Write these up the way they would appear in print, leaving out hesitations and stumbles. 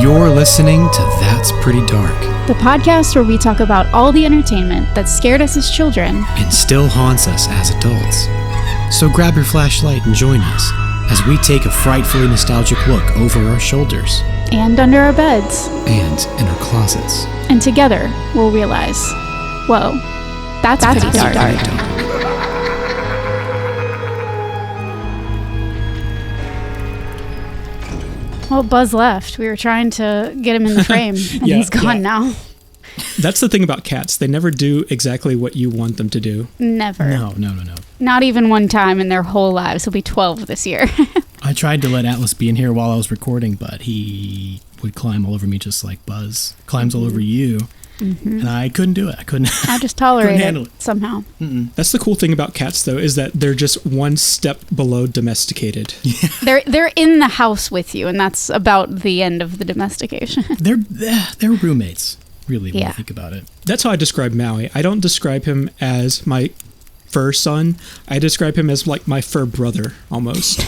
You're listening to That's Pretty Dark, the podcast where we talk about all the entertainment that scared us as children and still haunts us as adults. So grab your flashlight and join us as we take a frightfully nostalgic look over our shoulders. And under our beds. And in our closets. And together, we'll realize, whoa, that's pretty dark. Well, Buzz left. We were trying to get him in the frame, and he's gone now. That's the thing about cats. They never do exactly what you want them to do. Never. No. Not even one time in their whole lives. He'll be 12 this year. I tried to let Atlas be in here while I was recording, but he would climb all over me just like Buzz climbs all over you. Mm-hmm. And I couldn't do it. I just tolerate it somehow. Mm-mm. That's the cool thing about cats, though, is that they're just one step below domesticated. Yeah. They're in the house with you, and that's about the end of the domestication. They're roommates, really, when you think about it. That's how I describe Maui. I don't describe him as my fur son. I describe him as like my fur brother, almost.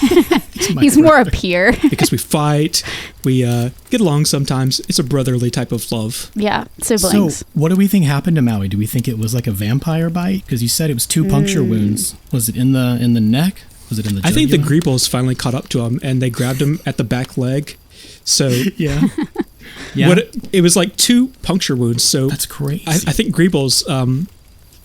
He's more a peer. Because we fight, we get along sometimes. It's a brotherly type of love. Yeah, siblings. So, what do we think happened to Maui? Do we think it was like a vampire bite? Because you said it was 2 puncture wounds. Was it in the neck? Was it in the jugular? I think the Greebles finally caught up to him, and they grabbed him at the back leg. So yeah. It was like 2 puncture wounds. So that's crazy. I think Greebles,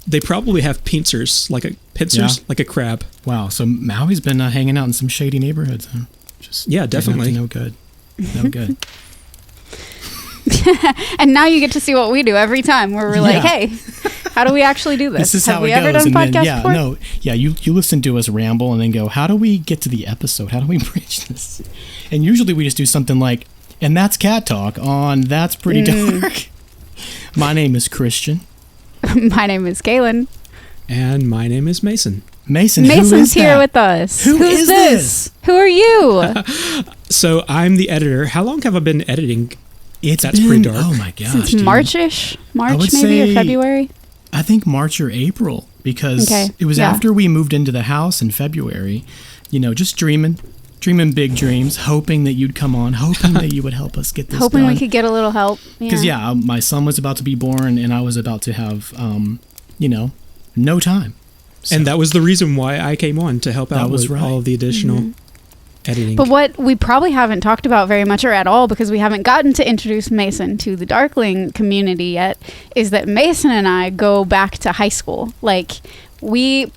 they probably have pincers, like a crab. Wow. So Maui's been hanging out in some shady neighborhoods. Huh? Definitely. No good. No good. And now you get to see what we do every time where we're like, hey, how do we actually do this? This is Have how we it ever goes. done podcast before? You listen to us ramble and then go, how do we get to the episode? How do we bridge this? And usually we just do something like, and that's Cat Talk on That's Pretty Dark. My name is Christian. My name is Kaylin. And my name is Mason. Mason's here with us. Who's this? Who are you? So I'm the editor. How long have I been editing? That's been, Pretty Dark. Oh my gosh. Since March-ish? March maybe, or February? I think March or April, because it was after we moved into the house in February, just dreaming big dreams, hoping that you'd come on, hoping that you would help us get this hoping done. We could get a little help. Because, my son was about to be born, and I was about to have, no time. So, and that was the reason why I came on, to help out with all of the additional editing. But what we probably haven't talked about very much or at all, because we haven't gotten to introduce Mason to the Darkling community yet, is that Mason and I go back to high school. Like, the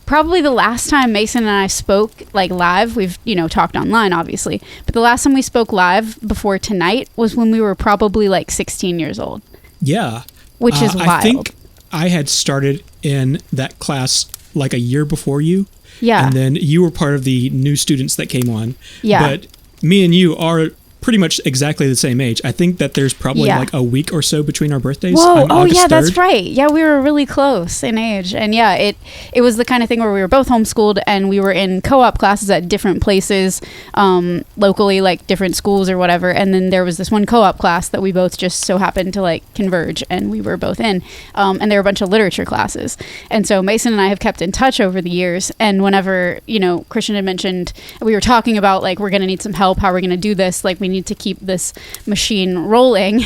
last time Mason and I spoke live, we've talked online obviously, but the last time we spoke live before tonight was when we were probably 16 years old. Yeah, which is wild. I think I had started in that class a year before you. Yeah, and then you were part of the new students that came on. Yeah, but me and you are pretty much exactly the same age. I think that there's probably a week or so between our birthdays. Whoa! Oh yeah, that's right. Yeah, we were really close in age, and it was the kind of thing where we were both homeschooled, and we were in co-op classes at different places, locally, like different schools or whatever. And then there was this one co-op class that we both just so happened to converge, and we were both in. And there were a bunch of literature classes, and so Mason and I have kept in touch over the years. And whenever Christian had mentioned, we were talking about we're going to need some help. How we're going to do this? We need to keep this machine rolling,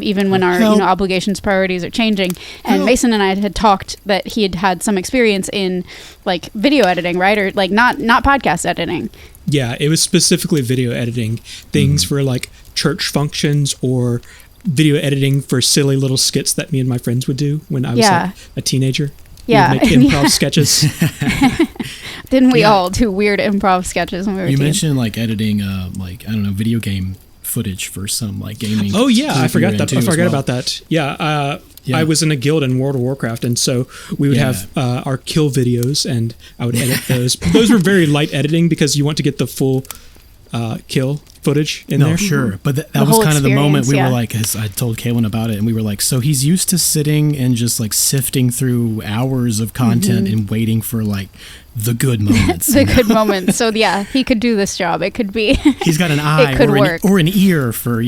even when our obligations, priorities are changing. And Mason and I had talked that he had some experience in video editing, right? Or not podcast editing. Yeah, it was specifically video editing, things for church functions, or video editing for silly little skits that me and my friends would do when I was a teenager. Yeah, we would make improv sketches. Didn't we all do weird improv sketches when we were You teens? mentioned editing video game footage for some gaming. Oh yeah, I forgot that. I forgot about that. Yeah, I was in a guild in World of Warcraft, and so we would have our kill videos, and I would edit those. Those were very light editing because you want to get the full kill footage in there. No, sure. But that was kind of the moment we were as I told Kaylin about it, and we were so he's used to sitting and just sifting through hours of content and waiting for the good moments. The good moments. So yeah, he could do this job. It could be. He's got an eye or an ear for,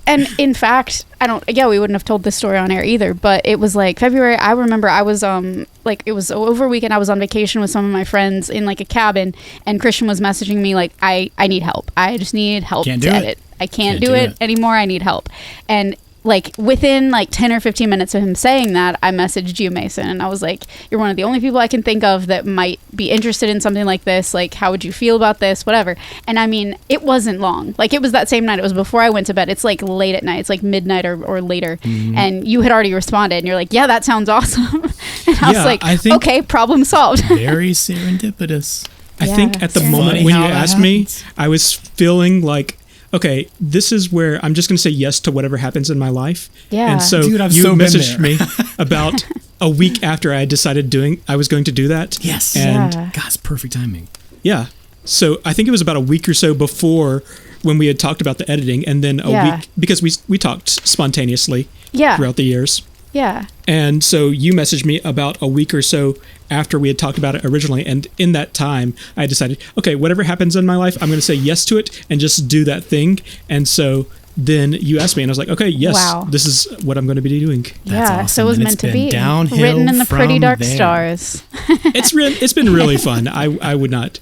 And in fact, we wouldn't have told this story on air either, but it was like February. I remember I was it was over a weekend. I was on vacation with some of my friends in like a cabin, and Christian was messaging me like, I need help. I just need help to edit. I can't do it anymore. I need help. And like within like 10 or 15 minutes of him saying that, I messaged you, Mason, and I was like, you're one of the only people I can think of that might be interested in something like this. Like, how would you feel about this? Whatever. And I mean, it wasn't long. Like, it was that same night. It was before I went to bed. It's like late at night. It's like midnight or later. Mm-hmm. And you had already responded, and you're like, yeah, that sounds awesome. And I was like, okay, problem solved. Very serendipitous. I think at the moment when you asked me, I was feeling like, okay, this is where I'm just going to say yes to whatever happens in my life. Yeah. And so you messaged me about a week after I decided I was going to do that. Yes. And God's perfect timing. Yeah. So I think it was about a week or so before when we had talked about the editing, and then a week, because we talked spontaneously throughout the years. Yeah. And so you messaged me about a week or so after we had talked about it originally. And in that time, I decided, okay, whatever happens in my life, I'm going to say yes to it and just do that thing. And so then you asked me, and I was like, okay, yes, this is what I'm going to be doing. That's awesome. So it was meant to be. Downhill written in the pretty dark stars. It's been really fun. I would not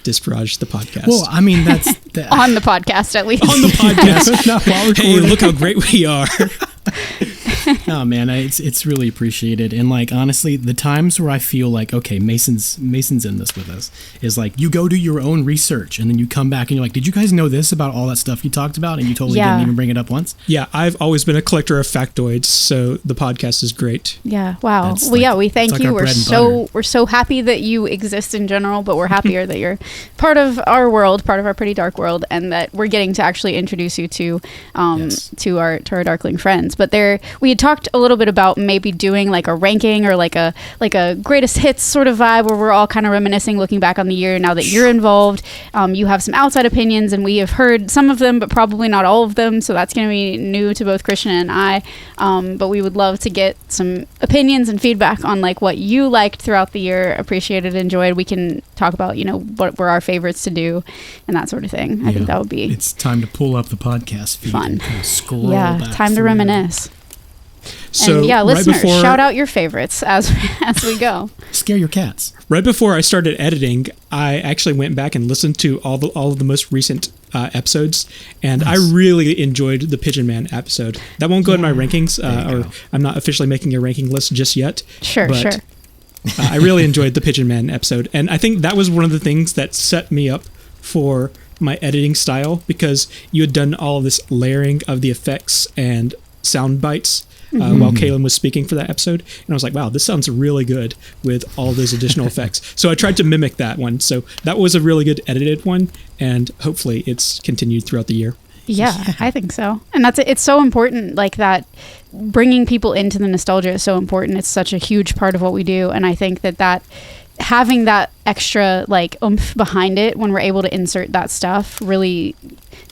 disparage the podcast. Well, I mean, that's on the podcast, at least. On the podcast. Hey, look how great we are. No, man, it's really appreciated. And like, honestly, the times where I feel like, okay, Mason's in this with us, is like, you go do your own research and then you come back and you're like, did you guys know this about all that stuff you talked about? And you totally didn't even bring it up once. Yeah, I've always been a collector of factoids, so the podcast is great. Yeah, wow. We thank you. We're so happy that you exist in general, but we're happier that you're part of our world, part of our pretty dark world, and that we're getting to actually introduce you to our Darkling friends. But we had talked a little bit about maybe doing like a ranking or like a greatest hits sort of vibe where we're all kind of reminiscing, looking back on the year. Now that you're involved, you have some outside opinions, and we have heard some of them, but probably not all of them. So that's going to be new to both Christian and I. But we would love to get some opinions and feedback on like what you liked throughout the year, appreciated, enjoyed. We can talk about, what were our favorites to do and that sort of thing. I think that would be. It's time to pull up the podcast feed fun. And kind of scroll time to reminisce. So and listeners, shout out your favorites as we go. Scare your cats. Right before I started editing, I actually went back and listened to all of the most recent episodes, and I really enjoyed the Pigeon Man episode. That won't go in my rankings, or I'm not officially making a ranking list just yet. Sure. I really enjoyed the Pigeon Man episode, and I think that was one of the things that set me up for my editing style, because you had done all of this layering of the effects and sound bites while Kaylin was speaking for that episode, and I was like, wow, this sounds really good with all those additional effects. So I tried to mimic that one. So that was a really good edited one, and hopefully it's continued throughout the year. Yeah, I think so. And it's so important, like that bringing people into the nostalgia is so important. It's such a huge part of what we do, and I think that having that extra like oomph behind it when we're able to insert that stuff really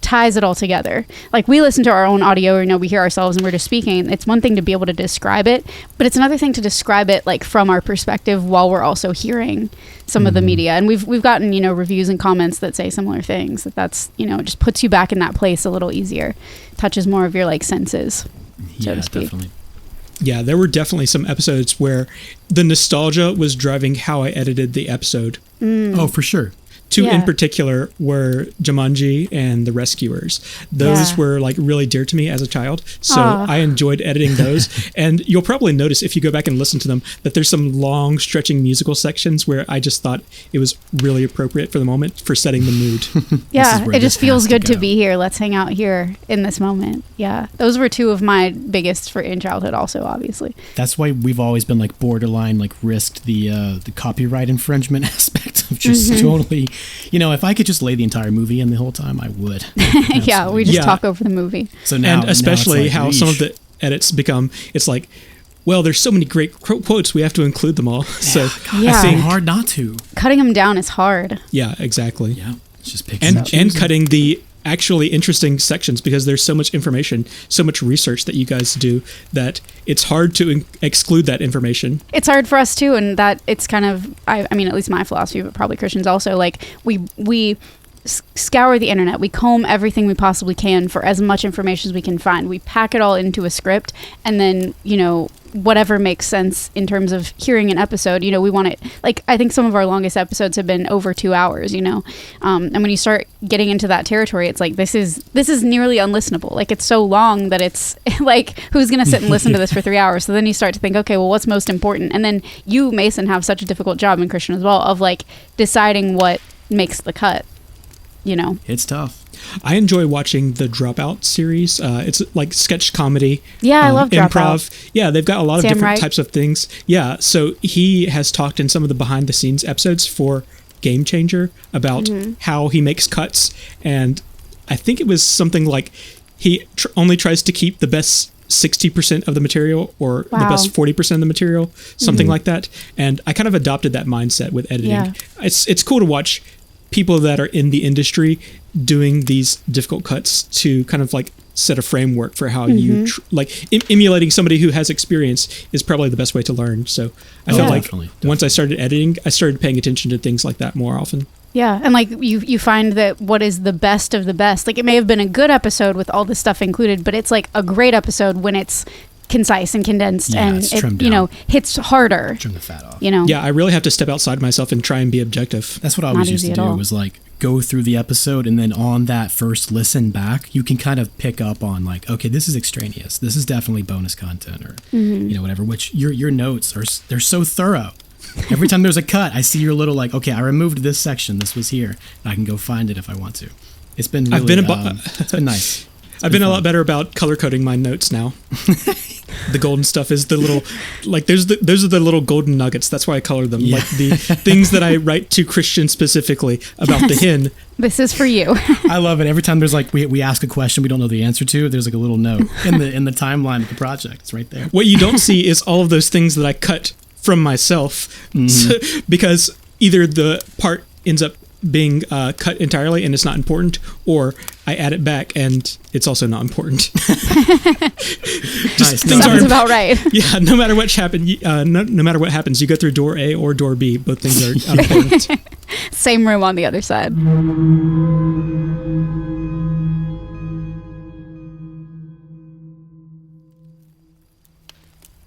ties it all together. Like, we listen to our own audio, we hear ourselves and we're just speaking. It's one thing to be able to describe it, but it's another thing to describe it like from our perspective while we're also hearing some of the media. And we've gotten, reviews and comments that say similar things, that's, it just puts you back in that place a little easier, touches more of your like senses, so to speak. Definitely. Yeah, there were definitely some episodes where the nostalgia was driving how I edited the episode. Oh, for sure. Two in particular were Jumanji and The Rescuers. Those were like really dear to me as a child. So I enjoyed editing those. And you'll probably notice if you go back and listen to them that there's some long stretching musical sections where I just thought it was really appropriate for the moment for setting the mood. Yeah, it just feels good to be here. Let's hang out here in this moment. Yeah, those were two of my biggest in childhood also, obviously. That's why we've always been like borderline, like risked the copyright infringement aspect of just totally... if I could just lay the entire movie in the whole time, I would. Yeah, we just talk over the movie. So now, and especially how some of the edits become, it's like, well, there's so many great quotes, we have to include them all. So I think hard not to. Cutting them down is hard. Yeah, exactly. Yeah, it's just picking and cutting the actually interesting sections because there's so much information, so much research that you guys do that it's hard to exclude that information. It's hard for us too, and that it's kind of, I mean, at least my philosophy, but probably Christian's also, like, we scour the internet, we comb everything we possibly can for as much information as we can find. We pack it all into a script, and then, you know, whatever makes sense in terms of hearing an episode, you know, we want it, like, I think some of our longest episodes have been over 2 hours, you know, and when you start getting into that territory, it's like, this is nearly unlistenable. Like, it's so long that it's like, who's gonna sit and listen to this for 3 hours? So then you start to think, okay, well, what's most important? And then you, Mason, have such a difficult job, and Christian as well, of like deciding what makes the cut, you know. It's tough. I enjoy watching the Dropout series. It's like sketch comedy. Yeah, I love improv. Dropout. Yeah, they've got a lot of Sam different Wright. types of things. Yeah, so he has talked in some of the behind the scenes episodes for Game Changer about how he makes cuts, and I think it was something like he only tries to keep the best 60% of the material, or the best 40% of the material, something like that. And I kind of adopted that mindset with editing. Yeah. It's cool to watch people that are in the industry doing these difficult cuts to kind of like set a framework for how you emulating somebody who has experience is probably the best way to learn. So I felt like definitely. once I started editing, I started paying attention to things like that more often. Yeah, and like you find that what is the best of the best, like, it may have been a good episode with all this stuff included, but it's like a great episode when it's concise and condensed, Yeah, and it's it, trimmed you know, down. hits harder, Trim the fat off. you know. Yeah, I really have to step outside myself and try and be objective. That's what I Not always used easy to at do, all. was like go through the episode, and then on that first listen back, you can kind of pick up on like, okay, this is extraneous. This is definitely bonus content, or you know, whatever. Which your notes they're so thorough. Every time there's a cut, I see your little like, okay, I removed this section. This was here, and I can go find it if I want to. It's been really, it's been nice. I've been a lot better about color coding my notes now. The golden stuff is the little, like, those are the little golden nuggets. That's why I color them. Yeah. Like the things that I write to Christian specifically about the hen. This is for you. I love it. Every time there's like we ask a question we don't know the answer to, there's like a little note in the timeline of the project. It's right there. What you don't see is all of those things that I cut from myself, because either the part ends up being cut entirely and it's not important, or I add it back and it's also not important. Nice. things Sounds are about right. Yeah, no matter what no matter what happens, you go through door A or door B. Both things are unimportant. Same room on the other side.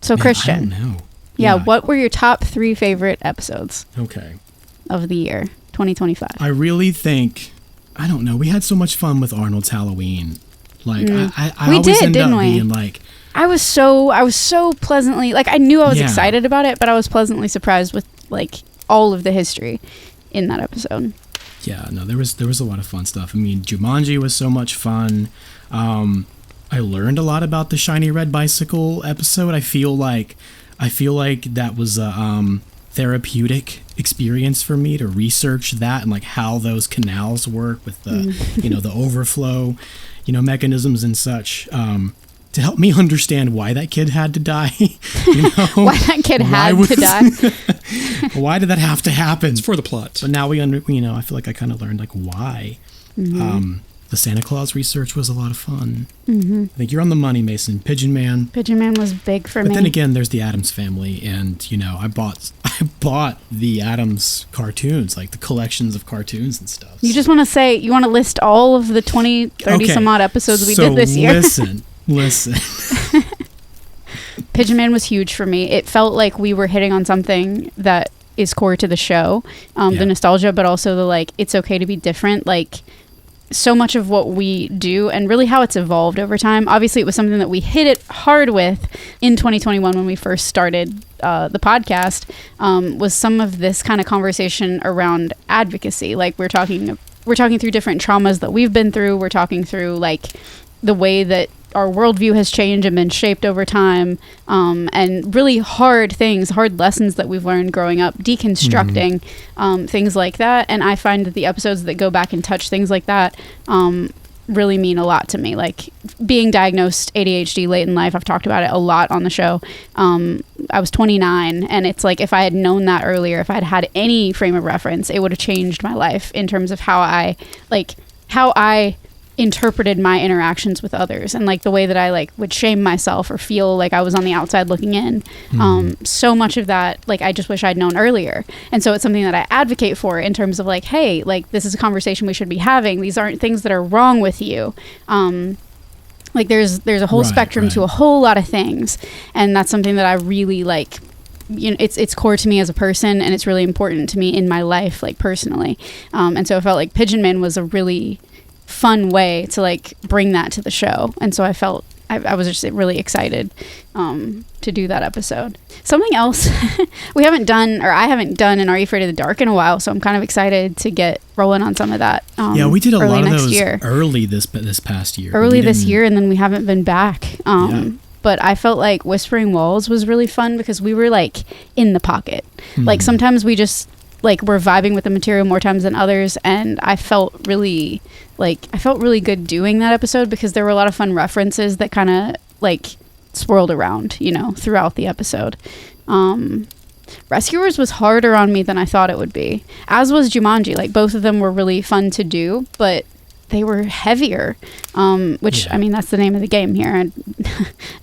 So, Man, Christian, I don't know. yeah, what were your top 3 favorite episodes Okay. of the year 2025? I really think, I don't know, we had so much fun with Arnold's Halloween. Like, I We always did, end didn't up we? being like, I was so pleasantly, like, I knew I was Yeah. excited about it, but I was pleasantly surprised with like all of the history in that episode. yeah, no, there was a lot of fun stuff. I mean, Jumanji was so much fun. I learned a lot about the shiny red bicycle episode. I feel like that was a therapeutic experience for me to research that and like how those canals work with the the overflow mechanisms and such, to help me understand why that kid had to die. Why that kid had to die. Why did that have to happen? It's for the plot. But now I feel like I kind of learned like why. The Santa Claus research was a lot of fun. I think you're on the money, Mason. Pigeon Man. Pigeon Man was big for me. But then again, there's the Addams Family, and I bought the Addams cartoons, like the collections of cartoons and stuff. You just want to say, you want to list all of the 20, 30 some odd episodes we did this year. Listen. Pigeon Man was huge for me. It felt like we were hitting on something that is core to the show, the nostalgia, but also the like, it's okay to be different. Like, so much of what we do and really how it's evolved over time. Obviously, it was something that we hit it hard with in 2021 when we first started the podcast, was some of this kind of conversation around advocacy. Like, we're talking through different traumas that we've been through. We're talking through like the way that our worldview has changed and been shaped over time, and really hard lessons that we've learned growing up, deconstructing things like that. And I find that the episodes that go back and touch things like that really mean a lot to me. Like, being diagnosed ADHD late in life, I've talked about it a lot on the show. I was 29, and it's like, if I had known that earlier, if I'd had any frame of reference, it would have changed my life in terms of how I interpreted my interactions with others and like the way that I like would shame myself or feel like I was on the outside looking in. So much of that, like I just wish I'd known earlier. And so it's something that I advocate for in terms of like, hey, like this is a conversation we should be having. These aren't things that are wrong with you. Like there's a whole spectrum to a whole lot of things, and that's something that I really like. You know, it's core to me as a person, and it's really important to me in my life, like personally. And so I felt like Pigeon Man was a really fun way to like bring that to the show, and so I felt I was just really excited to do that episode. Something else we haven't done, or I haven't done, an Are You Afraid of the Dark in a while, so I'm kind of excited to get rolling on some of that. Yeah, we did a lot of those year. early this past year. Early this year, and then we haven't been back. But I felt like Whispering Walls was really fun because we were like in the pocket. Like sometimes we just like were vibing with the material more times than others, and I felt really good doing that episode because there were a lot of fun references that kind of like swirled around, you know, throughout the episode. Rescuers was harder on me than I thought it would be, as was Jumanji. Like both of them were really fun to do, but they were heavier, which I mean that's the name of the game here. I'm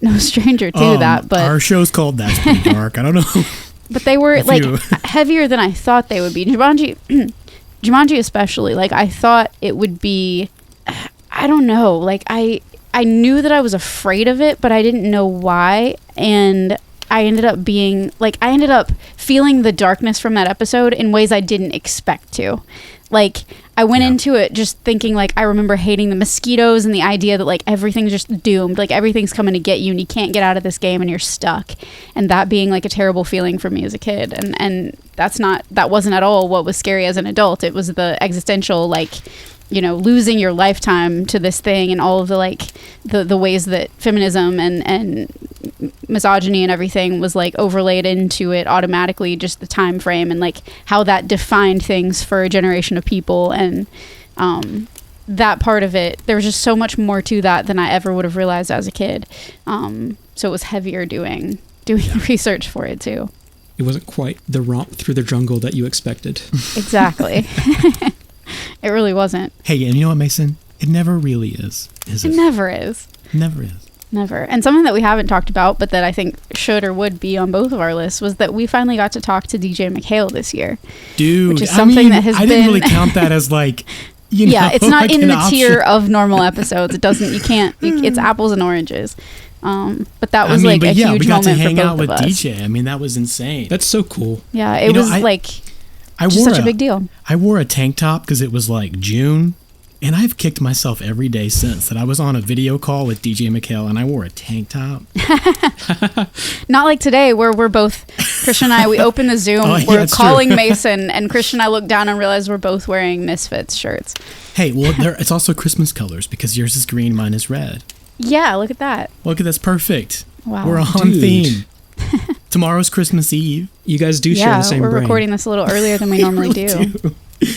no stranger to that, but our show's called That's Pretty Dark. I don't know. But they were like heavier than I thought they would be. Jumanji especially, like I thought it would be, I don't know, like I knew that I was afraid of it, but I didn't know why, and I ended up feeling the darkness from that episode in ways I didn't expect to. Like I went into it just thinking like I remember hating the mosquitoes and the idea that like everything's just doomed, like everything's coming to get you and you can't get out of this game and you're stuck, and that being like a terrible feeling for me as a kid, and that wasn't at all what was scary as an adult. It was the existential, like, you know, losing your lifetime to this thing and all of the like the ways that feminism and misogyny and everything was like overlaid into it automatically, just the time frame and like how that defined things for a generation of people, and that part of it, there was just so much more to that than I ever would have realized as a kid. So it was heavier doing research for it too. It wasn't quite the romp through the jungle that you expected. Exactly. It really wasn't. Hey, and you know what, Mason? It never really is it? It never is. Never is. Never. And something that we haven't talked about, but that I think should or would be on both of our lists, was that we finally got to talk to DJ McHale this year. Dude, which is something that has I didn't really count that as like, you know, yeah, it's not like in the option. tier of normal episodes. It doesn't, it's apples and oranges. But that was like a huge we got moment to hang for both out with of us. DJ. I mean, that was insane. That's so cool. Yeah, it was just such a big deal. I wore a tank top because it was like June, and I've kicked myself every day since that. I was on a video call with DJ McHale and I wore a tank top. Not like today where we're both, Christian and I, we open the Zoom, we're calling Mason, and Christian and I look down and realize we're both wearing Misfits shirts. Hey, well, it's also Christmas colors because yours is green, mine is red. Yeah, look at that. Look at that's perfect. Wow. We're on theme. Tomorrow's Christmas Eve. You guys do share the same brain. Yeah, we're recording this a little earlier than we normally do.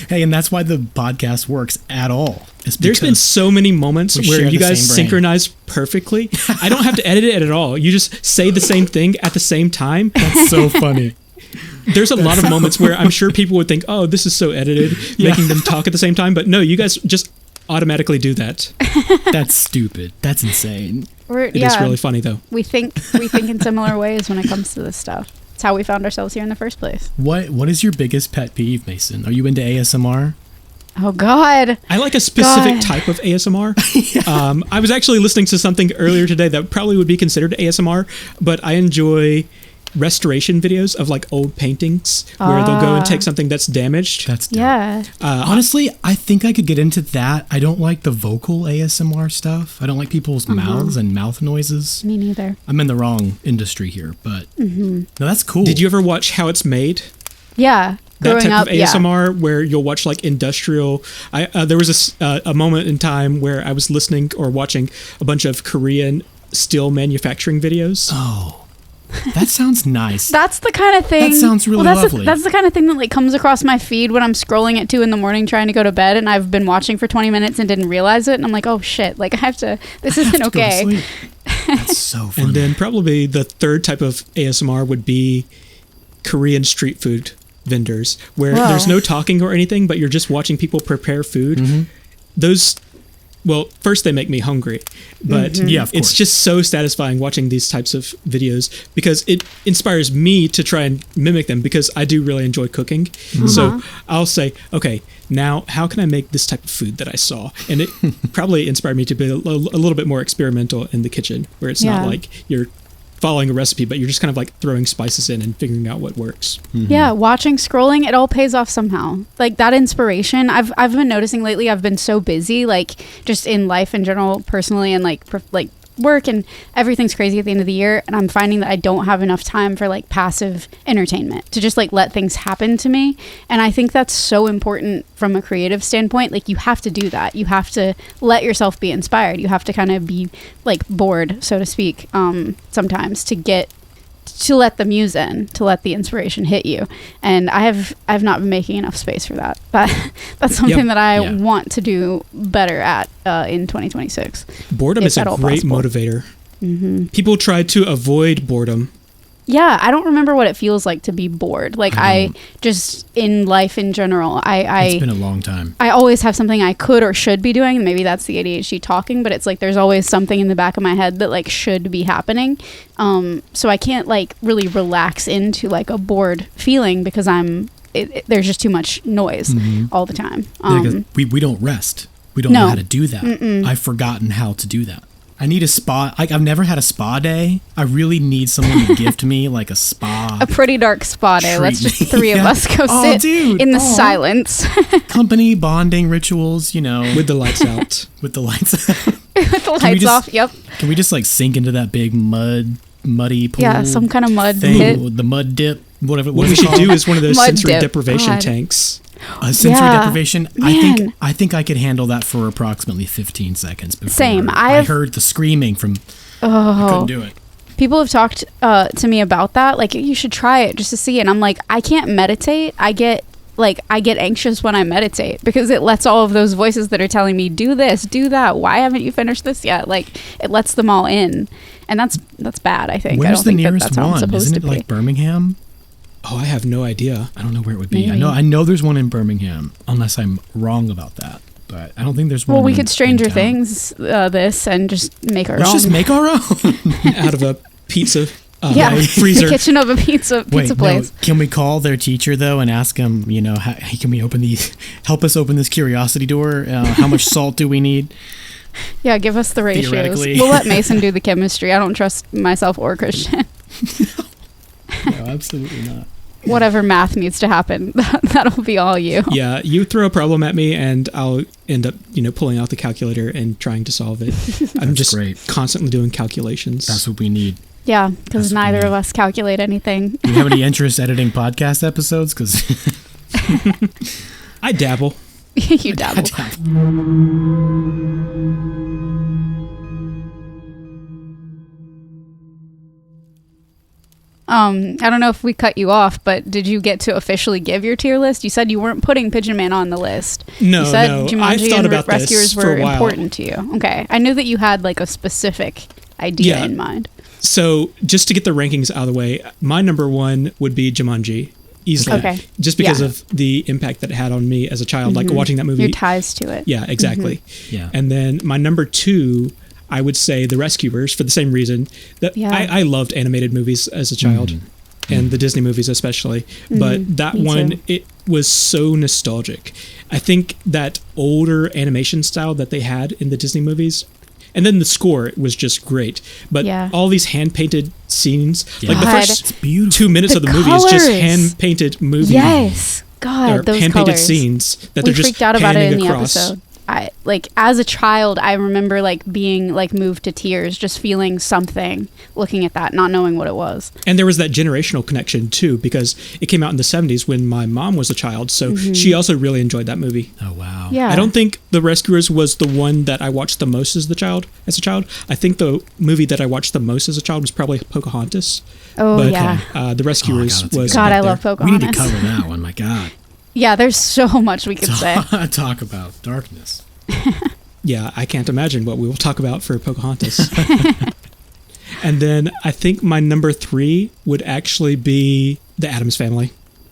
Hey, and that's why the podcast works at all. There's been so many moments where you guys synchronize perfectly. I don't have to edit it at all. You just say the same thing at the same time. That's so funny. There's a lot of moments where I'm sure people would think, oh, this is so edited, making them talk at the same time. But no, you guys just automatically do that. That's stupid. That's insane. It is really funny, though. We think in similar ways when it comes to this stuff. It's how we found ourselves here in the first place. What is your biggest pet peeve, Mason? Are you into ASMR? Oh, God. I like a specific type of ASMR. Yeah. I was actually listening to something earlier today that probably would be considered ASMR, but I enjoy restoration videos of like old paintings where they'll go and take something that's damaged. That's dope. Yeah. Honestly, I think I could get into that. I don't like the vocal ASMR stuff. I don't like people's mouths and mouth noises. Me neither. I'm in the wrong industry here, but no, that's cool. Did you ever watch How It's Made? Yeah. That type of ASMR where you'll watch like industrial. There was a moment in time where I was listening or watching a bunch of Korean steel manufacturing videos. Oh. That sounds nice. That's the kind of thing. That sounds really lovely. That's the kind of thing that like comes across my feed when I'm scrolling at 2 a.m. trying to go to bed, and I've been watching for 20 minutes and didn't realize it, and I'm like, oh shit, like this isn't okay. That's so funny. And then probably the third type of ASMR would be Korean street food vendors, where there's no talking or anything, but you're just watching people prepare food. Mm-hmm. Those well, first they make me hungry, but Yeah, of course. it's just so satisfying watching these types of videos because it inspires me to try and mimic them because I do really enjoy cooking. So I'll say, okay, now how can I make this type of food that I saw? And it probably inspired me to be a little bit more experimental in the kitchen, where it's not like you're following a recipe, but you're just kind of like throwing spices in and figuring out what works. Yeah, watching, scrolling, it all pays off somehow. Like that inspiration, I've been noticing lately. I've been so busy, like just in life in general, personally, and like work, and everything's crazy at the end of the year, and I'm finding that I don't have enough time for like passive entertainment to just like let things happen to me. And I think that's so important from a creative standpoint. Like you have to do that. You have to let yourself be inspired. You have to kind of be like bored, so to speak, sometimes to let the muse in, to let the inspiration hit you. And I've not been making enough space for that. That's something that I want to do better at in 2026. Boredom is a great motivator. People try to avoid boredom. Yeah, I don't remember what it feels like to be bored. Like I just in life in general, it's been a long time. I always have something I could or should be doing, and maybe that's the ADHD talking, but it's like there's always something in the back of my head that like should be happening. So I can't like really relax into like a bored feeling because there's just too much noise all the time. We don't rest. We don't know how to do that. I've forgotten how to do that. I need a spa. I've never had a spa day. I really need someone to gift me like a spa. A pretty dark spa day. Let's just three of us go sit in the silence. Company bonding rituals, you know. With the lights out. With the lights out. With the lights off, yep. Can we just like sink into that big muddy pool? Yeah, some kind of mud thing, pit. the mud dip, whatever. What we should do is one of those Mud sensory dip. deprivation God. tanks. Sensory deprivation. Man. I think I could handle that for approximately 15 seconds. Before Same. I heard the screaming from. I couldn't do it. People have talked to me about that. Like, you should try it just to see. And I'm like, I can't meditate. I get anxious when I meditate because it lets all of those voices that are telling me do this, do that. Why haven't you finished this yet? Like, it lets them all in, and that's bad. I think. Where's I don't the think nearest that's how one? I'm supposed Isn't it to be. like Birmingham? Oh, I have no idea. I don't know where it would be. Maybe. I know there's one in Birmingham, unless I'm wrong about that. But I don't think there's one. Well, we could Stranger Things this and just make our own. Let's just make our own out of a pizza the freezer. kitchen of a pizza place. No, can we call their teacher though and ask him? You know, hey, can we help us open this curiosity door? How much salt do we need? Yeah, give us the ratios. We'll let Mason do the chemistry. I don't trust myself or Christian. No, absolutely not. Whatever math needs to happen, that'll be all you. Yeah, you throw a problem at me and I'll end up, pulling out the calculator and trying to solve it. I'm just constantly doing calculations. That's what we need. Yeah, because neither of us calculate anything. Do you have any interest editing podcast episodes? Because I dabble. You dabble. I don't know if we cut you off, but did you get to officially give your tier list? You said you weren't putting Pigeon Man on the list. No, you said no. Jumanji I've thought and about Rescuers this for were a while. important to you. Okay. I knew that you had like a specific idea in mind. So just to get the rankings out of the way, my number one would be Jumanji. Easily. Okay. Just because of the impact that it had on me as a child, like watching that movie. Your ties to it. Yeah, exactly. Yeah. And then my number two, I would say The Rescuers for the same reason that I loved animated movies as a child. And the Disney movies especially. But that one, too. it was so nostalgic. I think that older animation style that they had in the Disney movies, and then the score was just great. But all these hand-painted scenes, like the first 2 minutes of the movie is just hand-painted movie. Yes. God, those hand-painted colors. scenes that We they're just freaked out about it in the across. episode. I like as a child, I remember like being like moved to tears, just feeling something, looking at that, not knowing what it was. And there was that generational connection too, because it came out in the 70s when my mom was a child, so she also really enjoyed that movie. Oh wow! Yeah, I don't think The Rescuers was the one that I watched the most as a child. I think the movie that I watched the most as a child was probably Pocahontas. Oh but, yeah, The Rescuers was. God, I love We Pocahontas. need to cover that one. My God. Yeah, there's so much we could say. Talk about darkness. Yeah, I can't imagine what we will talk about for Pocahontas. And then I think my number three would actually be The Addams Family.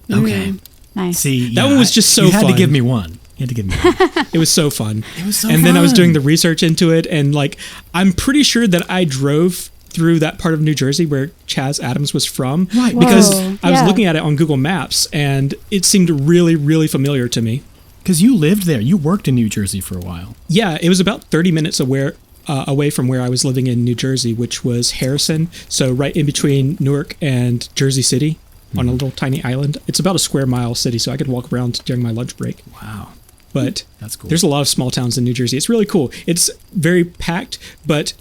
Okay. Nice. See, that one was just so you had fun. to give me one. had to give me that. It was so fun. It was so and fun. then I was doing the research into it, and like I'm pretty sure that I drove through that part of New Jersey where Chaz Adams was from, Right. because Whoa, I was yeah. looking at it on Google Maps, and it seemed really, really familiar to me. Because you lived there. You worked in New Jersey for a while. Yeah, it was about 30 minutes away from where I was living in New Jersey, which was Harrison. So right in between Newark and Jersey City on a little tiny island. It's about a square mile city, so I could walk around during my lunch break. Wow. But That's cool. there's a lot of small towns in New Jersey. It's really cool. It's very packed, but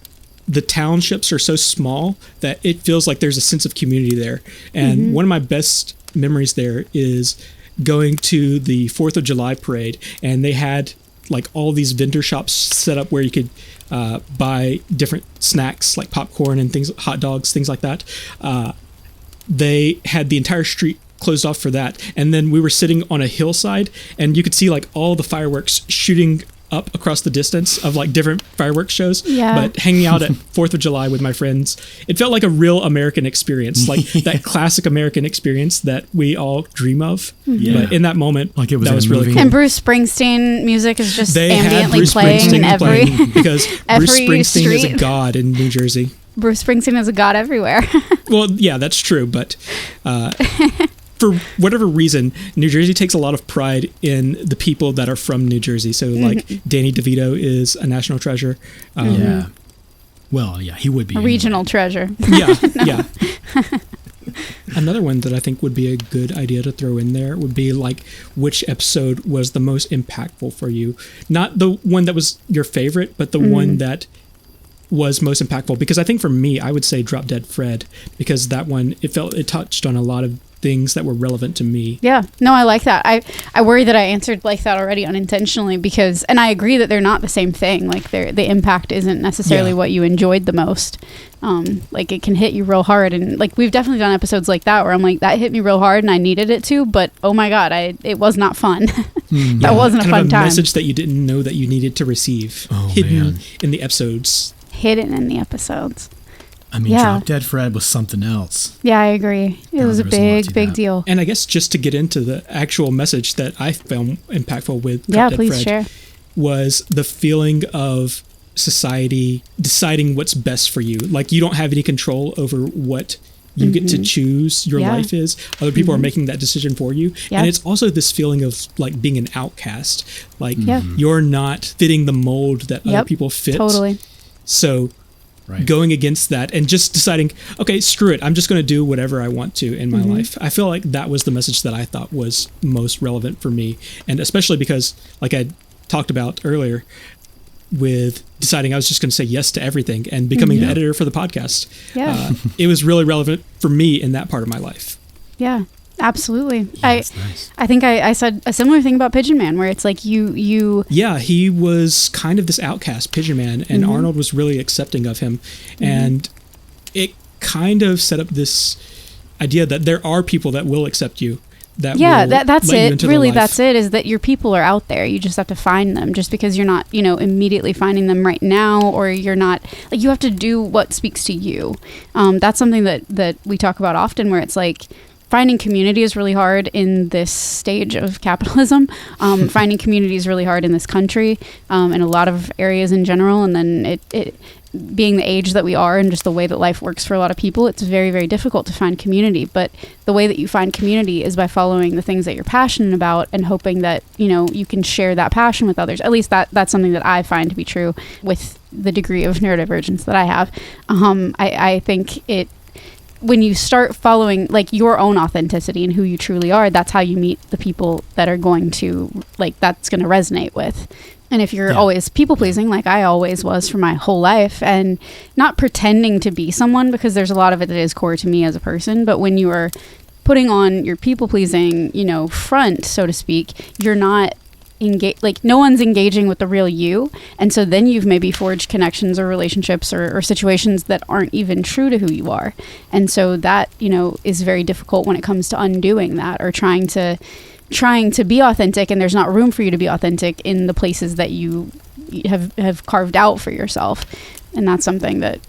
the townships are so small that it feels like there's a sense of community there. And one of my best memories there is going to the 4th of July parade, and they had like all these vendor shops set up where you could buy different snacks like popcorn and things, hot dogs, things like that. They had the entire street closed off for that, and then we were sitting on a hillside, and you could see like all the fireworks shooting up across the distance of like different fireworks shows. Yeah. But hanging out at 4th of July with my friends, it felt like a real American experience, like that classic American experience that we all dream of. Yeah. But in that moment, Like it was that in a was really movie. cool. And Bruce Springsteen music is just They had ambiently Bruce playing in Springsteen every playing because Bruce every Springsteen is a street. god in New Jersey. Bruce Springsteen is a god everywhere. Well, yeah, that's true, but for whatever reason, New Jersey takes a lot of pride in the people that are from New Jersey. So, like, Danny DeVito is a national treasure. Yeah. Well, yeah, he would be. A regional treasure. Yeah, yeah. Another one that I think would be a good idea to throw in there would be like, which episode was the most impactful for you? Not the one that was your favorite, but the one that was most impactful. Because I think for me, I would say Drop Dead Fred, because that one, it touched on a lot of things that were relevant to me. Yeah, no, I like that. I worry that I answered like that already unintentionally because, and I agree that they're not the same thing. Like the impact isn't necessarily what you enjoyed the most. Like it can hit you real hard, and like we've definitely done episodes like that where I'm like, that hit me real hard and I needed it to, but oh my god, it was not fun. That wasn't a kind fun of a time. message that you didn't know that you needed to receive, hidden in the episodes. Hidden in the episodes. I mean, Yeah. Drop Dead Fred was something else. Yeah, I agree. It was a there was a lot to big that. deal. And I guess just to get into the actual message that I found impactful with Yeah, Drop Dead please Fred share. was the feeling of society deciding what's best for you. Like you don't have any control over what you get to choose your Yeah. life is. Other people are making that decision for you. Yeah. And it's also this feeling of like being an outcast. Like Yeah. you're not fitting the mold that other Yep, people fit. Totally. So Right. going against that and just deciding, okay, screw it, I'm just going to do whatever I want to in my life. I feel like that was the message that I thought was most relevant for me. And especially because, like I talked about earlier, with deciding I was just going to say yes to everything and becoming the editor for the podcast. Yeah. It was really relevant for me in that part of my life. Yeah. Absolutely. That's nice. I think I said a similar thing about Pigeon Man, where it's like you Yeah, he was kind of this outcast, Pigeon Man, and Arnold was really accepting of him. And it kind of set up this idea that there are people that will accept you. That's that's let you it. into their Really, life. that's it. Is that your people are out there. You just have to find them. Just because you're not, immediately finding them right now, or you're not, like, you have to do what speaks to you. That's something that we talk about often, where it's like, finding community is really hard in this stage of capitalism. Finding community is really hard in this country, in a lot of areas in general. And then it being the age that we are and just the way that life works for a lot of people, it's very, very difficult to find community. But the way that you find community is by following the things that you're passionate about and hoping that, you can share that passion with others. At least that's something that I find to be true with the degree of neurodivergence that I have. I think when you start following like your own authenticity and who you truly are, that's how you meet the people that are going to, like, that's going to resonate with. And if you're always people pleasing, like I always was for my whole life, and not pretending to be someone, because there's a lot of it that is core to me as a person, but when you are putting on your people pleasing, front, so to speak, you're not like no one's engaging with the real you, and so then you've maybe forged connections or relationships or situations that aren't even true to who you are, and so that is very difficult when it comes to undoing that or trying to be authentic, and there's not room for you to be authentic in the places that you have carved out for yourself. And that's something that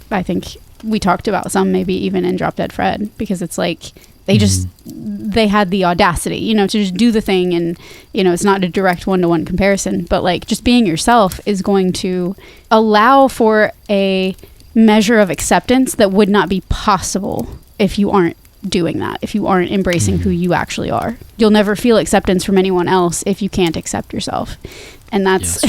I think we talked about some, maybe even in Drop Dead Fred, because it's like they had the audacity, to just do the thing. And, it's not a direct one-to-one comparison, but like just being yourself is going to allow for a measure of acceptance that would not be possible if you aren't doing that, if you aren't embracing who you actually are. You'll never feel acceptance from anyone else if you can't accept yourself. And that's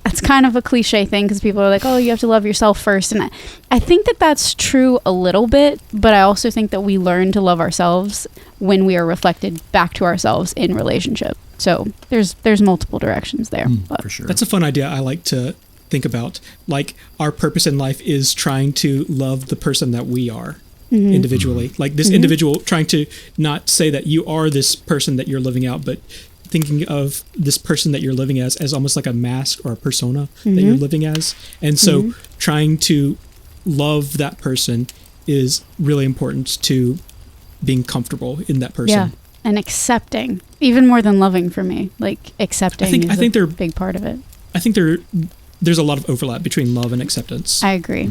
that's kind of a cliche thing, because people are like, oh, you have to love yourself first. And I think that that's true a little bit, but I also think that we learn to love ourselves when we are reflected back to ourselves in relationship. So there's multiple directions there. For sure. That's a fun idea. I like to think about, like, our purpose in life is trying to love the person that we are individually. Like this individual, trying to not say that you are this person that you're living out, but thinking of this person that you're living as almost like a mask or a persona that you're living as. And so trying to love that person is really important to being comfortable in that person. Yeah. And accepting, even more than loving for me, like accepting is a big part of it. I think there's a lot of overlap between love and acceptance. I agree.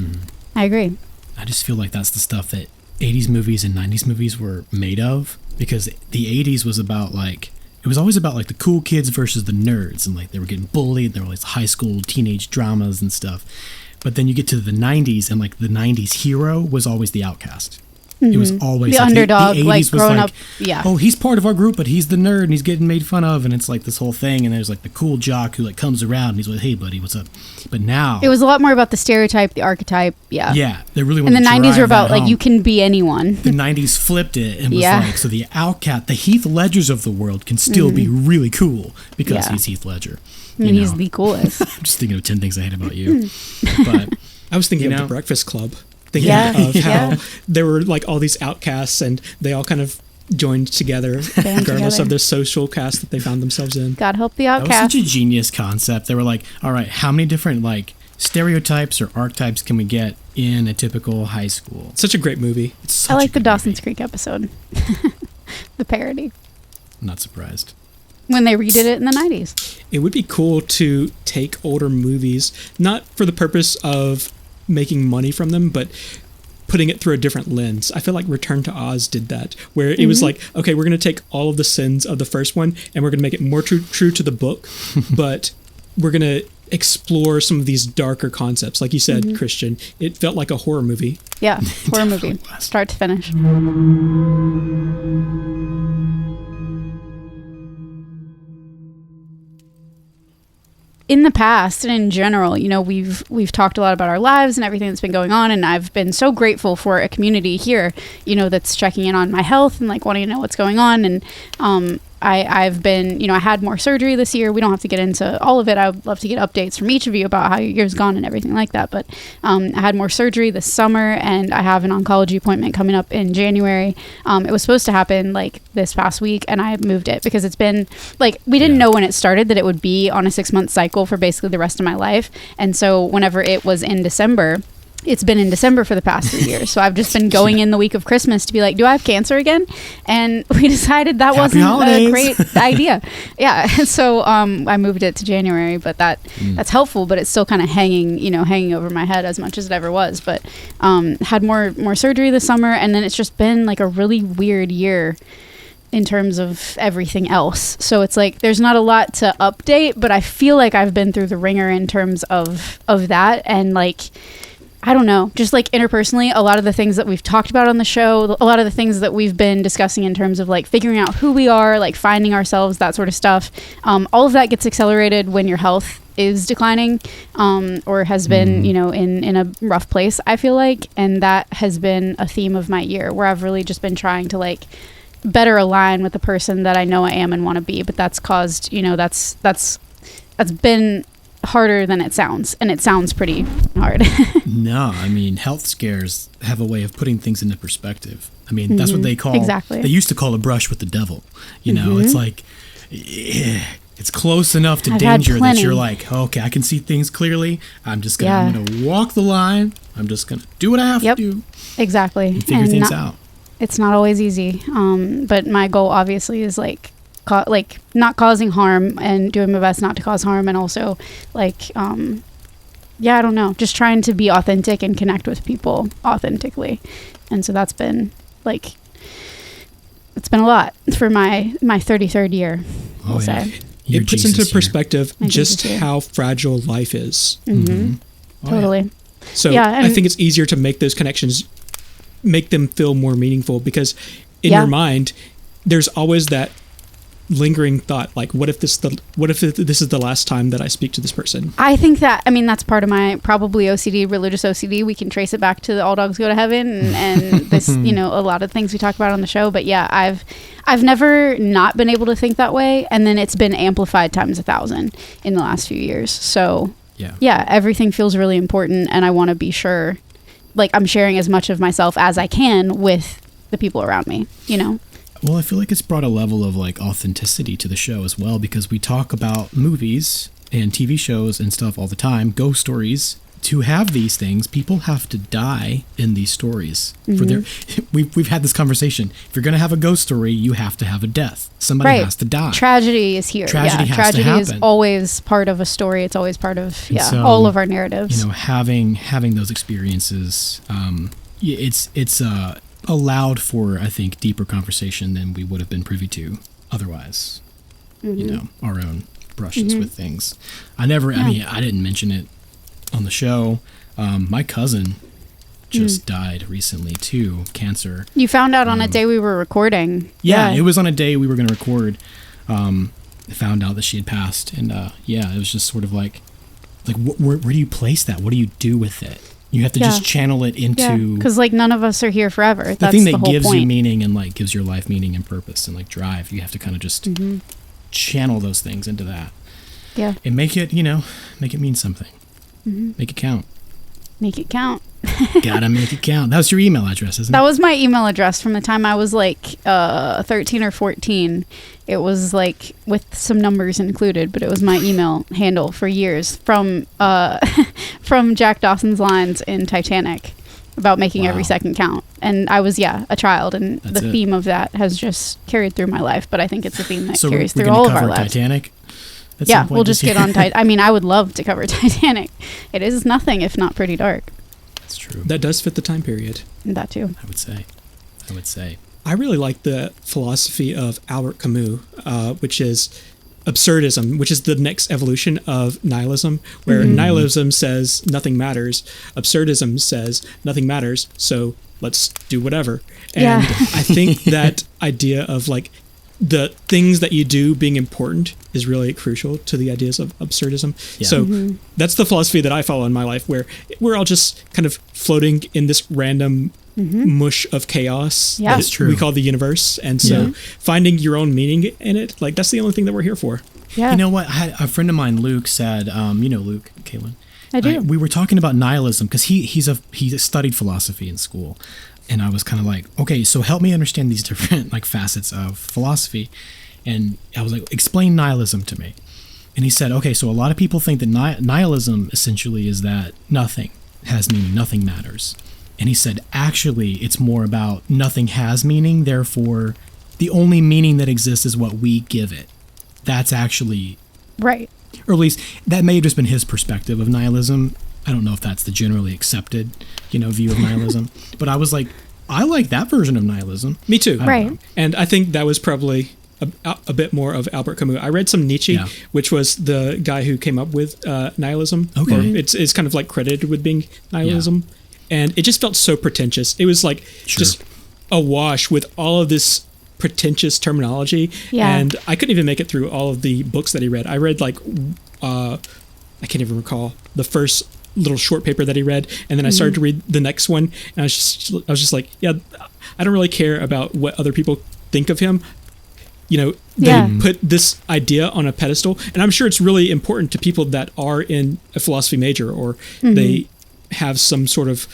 I agree. I just feel like that's the stuff that 80s movies and 90s movies were made of, because the 80s was about like, it was always about like the cool kids versus the nerds, and like they were getting bullied. There were like high school teenage dramas and stuff. But then you get to the 90s, and like the 90s hero was always the outcast. It was always the like underdog, the 80s like was growing like, up. Yeah. Oh, he's part of our group, but he's the nerd and he's getting made fun of, and it's like this whole thing. And there's like the cool jock who like comes around and he's like, "Hey, buddy, what's up?" But now it was a lot more about the stereotype, the archetype. Yeah. Yeah, they really. And the 90s were about like you can be anyone. The 90s flipped it and was like, so the outcast, the Heath Ledgers of the world can still be really cool because he's Heath Ledger. I mean, he's the coolest. I'm just thinking of 10 things I hate about you. But I was thinking of The Breakfast Club. Thinking of how there were like all these outcasts and they all kind of joined together regardless of the social cast that they found themselves in. God help the outcast. That was such a genius concept. They were like, all right, how many different like stereotypes or archetypes can we get in a typical high school? Such a great movie. I like the Dawson's Creek episode. The parody. I'm not surprised. When they redid it in the 90s. It would be cool to take older movies, not for the purpose of making money from them, but putting it through a different lens. I feel like Return to Oz did that, where it was like, okay, we're going to take all of the sins of the first one and we're going to make it more true to the book, but we're going to explore some of these darker concepts. Like you said, Christian, it felt like a horror movie. Yeah, horror movie, start to finish. In the past and in general, we've talked a lot about our lives and everything that's been going on, and I've been so grateful for a community here, that's checking in on my health and like wanting to know what's going on. And I've been, I had more surgery this year. We don't have to get into all of it. I would love to get updates from each of you about how your year's gone and everything like that. But I had more surgery this summer, and I have an oncology appointment coming up in January. It was supposed to happen like this past week, and I moved it because it's been like, we didn't know when it started that it would be on a 6-month cycle for basically the rest of my life. And so whenever it was in December, it's been in December for the past 3 years. So I've just been going in the week of Christmas to be like, do I have cancer again? And we decided that wasn't a great idea. Yeah. So I moved it to January, but that's helpful, but it's still kind of hanging over my head as much as it ever was. But had more surgery this summer, and then it's just been like a really weird year in terms of everything else. So it's like there's not a lot to update, but I feel like I've been through the ringer in terms of that. And like, I don't know, just like interpersonally, a lot of the things that we've talked about on the show, a lot of the things that we've been discussing in terms of like figuring out who we are, like finding ourselves, that sort of stuff. All of that gets accelerated when your health is declining, or has been, in a rough place, I feel like. And that has been a theme of my year, where I've really just been trying to like better align with the person that I know I am and want to be. But that's caused, that's been harder than it sounds, and it sounds pretty hard. No, I mean, health scares have a way of putting things into perspective. I mean, that's what they call, they used to call a brush with the devil. It's like, it's close enough to danger that you're like, okay, I can see things clearly. I'm going to walk the line. I'm just going to do what I have to do. Exactly. And figure things out. It's not always easy. But my goal obviously is like not causing harm and doing my best not to cause harm, and also like I don't know, just trying to be authentic and connect with people authentically. And so that's been like It's been a lot for my 33rd year, I'll say. It puts into perspective just Jesus how fragile life is. Totally. So I think it's easier to make those connections, make them feel more meaningful, because in your mind, there's always that lingering thought, like, what if this is the last time that I speak to this person? I think that, I mean, that's part of my probably OCD, religious OCD. We can trace it back to the All Dogs Go to Heaven and this, you know, a lot of things we talk about on the show. But yeah, I've never not been able to think that way, and then it's been amplified times 1,000 in the last few years. So yeah, everything feels really important, and I want to be sure, like, I'm sharing as much of myself as I can with the people around me, you know? Well, I feel like it's brought a level of like authenticity to the show as well, because we talk about movies and TV shows and stuff all the time, ghost stories. To have these things, people have to die in these stories. For their, we've had this conversation. If you're going to have a ghost story, you have to have a death. Somebody has to die. Tragedy is here. Tragedy is always part of a story. It's always part of all of our narratives. You know, having those experiences, it's allowed for, I think, deeper conversation than we would have been privy to otherwise. You know, our own brushes with things. I mean, I didn't mention it on the show. My cousin just died recently too, cancer. You found out on a day we were recording. Yeah, it was on a day we were going to record. I found out that she had passed, and it was just sort of like where do you place that? What do you do with it? You have to just channel it into... because like none of us are here forever. That's the thing that gives point. You meaning and like gives your life meaning and purpose and like drive. You have to kind of just channel those things into that. Yeah. And make it mean something. Make it count. Make it count. Gotta make it count. That was your email address, isn't it? That was my email address from the time I was like 13 or 14. It was like with some numbers included, but it was my email handle for years from Jack Dawson's lines in Titanic about making every second count. And I was, a child, and the theme of that has just carried through my life, but I think it's a theme that carries through all of our lives. Titanic? Yeah, we'll just get on Titanic. I mean, I would love to cover Titanic. It is nothing if not pretty dark. That's true. That does fit the time period. That too. I would say. I really like the philosophy of Albert Camus, which is absurdism, which is the next evolution of nihilism, where nihilism says nothing matters. Absurdism says nothing matters, so let's do whatever. And I think that idea of like the things that you do being important is really crucial to the ideas of absurdism. Yeah. So that's the philosophy that I follow in my life, where we're all just kind of floating in this random mush of chaos that we call the universe. And so finding your own meaning in it, like that's the only thing that we're here for. Yeah. You know what? A friend of mine, Luke, said, you know Luke, Caitlin? I do. We were talking about nihilism because he studied philosophy in school. And I was kind of like, okay, so help me understand these different like facets of philosophy. And I was like, explain nihilism to me. And he said, okay, so a lot of people think that nihilism essentially is that nothing has meaning, nothing matters. And he said, actually, it's more about nothing has meaning, therefore the only meaning that exists is what we give it. That's actually... Right. Or at least that may have just been his perspective of nihilism. I don't know if that's the generally accepted, view of nihilism. But I was like, I like that version of nihilism. Me too. Right. And I think that was probably a bit more of Albert Camus. I read some Nietzsche, which was the guy who came up with nihilism. Okay. Or it's kind of like credited with being nihilism. Yeah. And it just felt so pretentious. It was like just awash with all of this pretentious terminology. Yeah. And I couldn't even make it through all of the books that he read. I read like, I can't even recall the first little short paper that he read, and then I started to read the next one, and I was just like, I don't really care about what other people think of him. They put this idea on a pedestal, and I'm sure it's really important to people that are in a philosophy major, or they have some sort of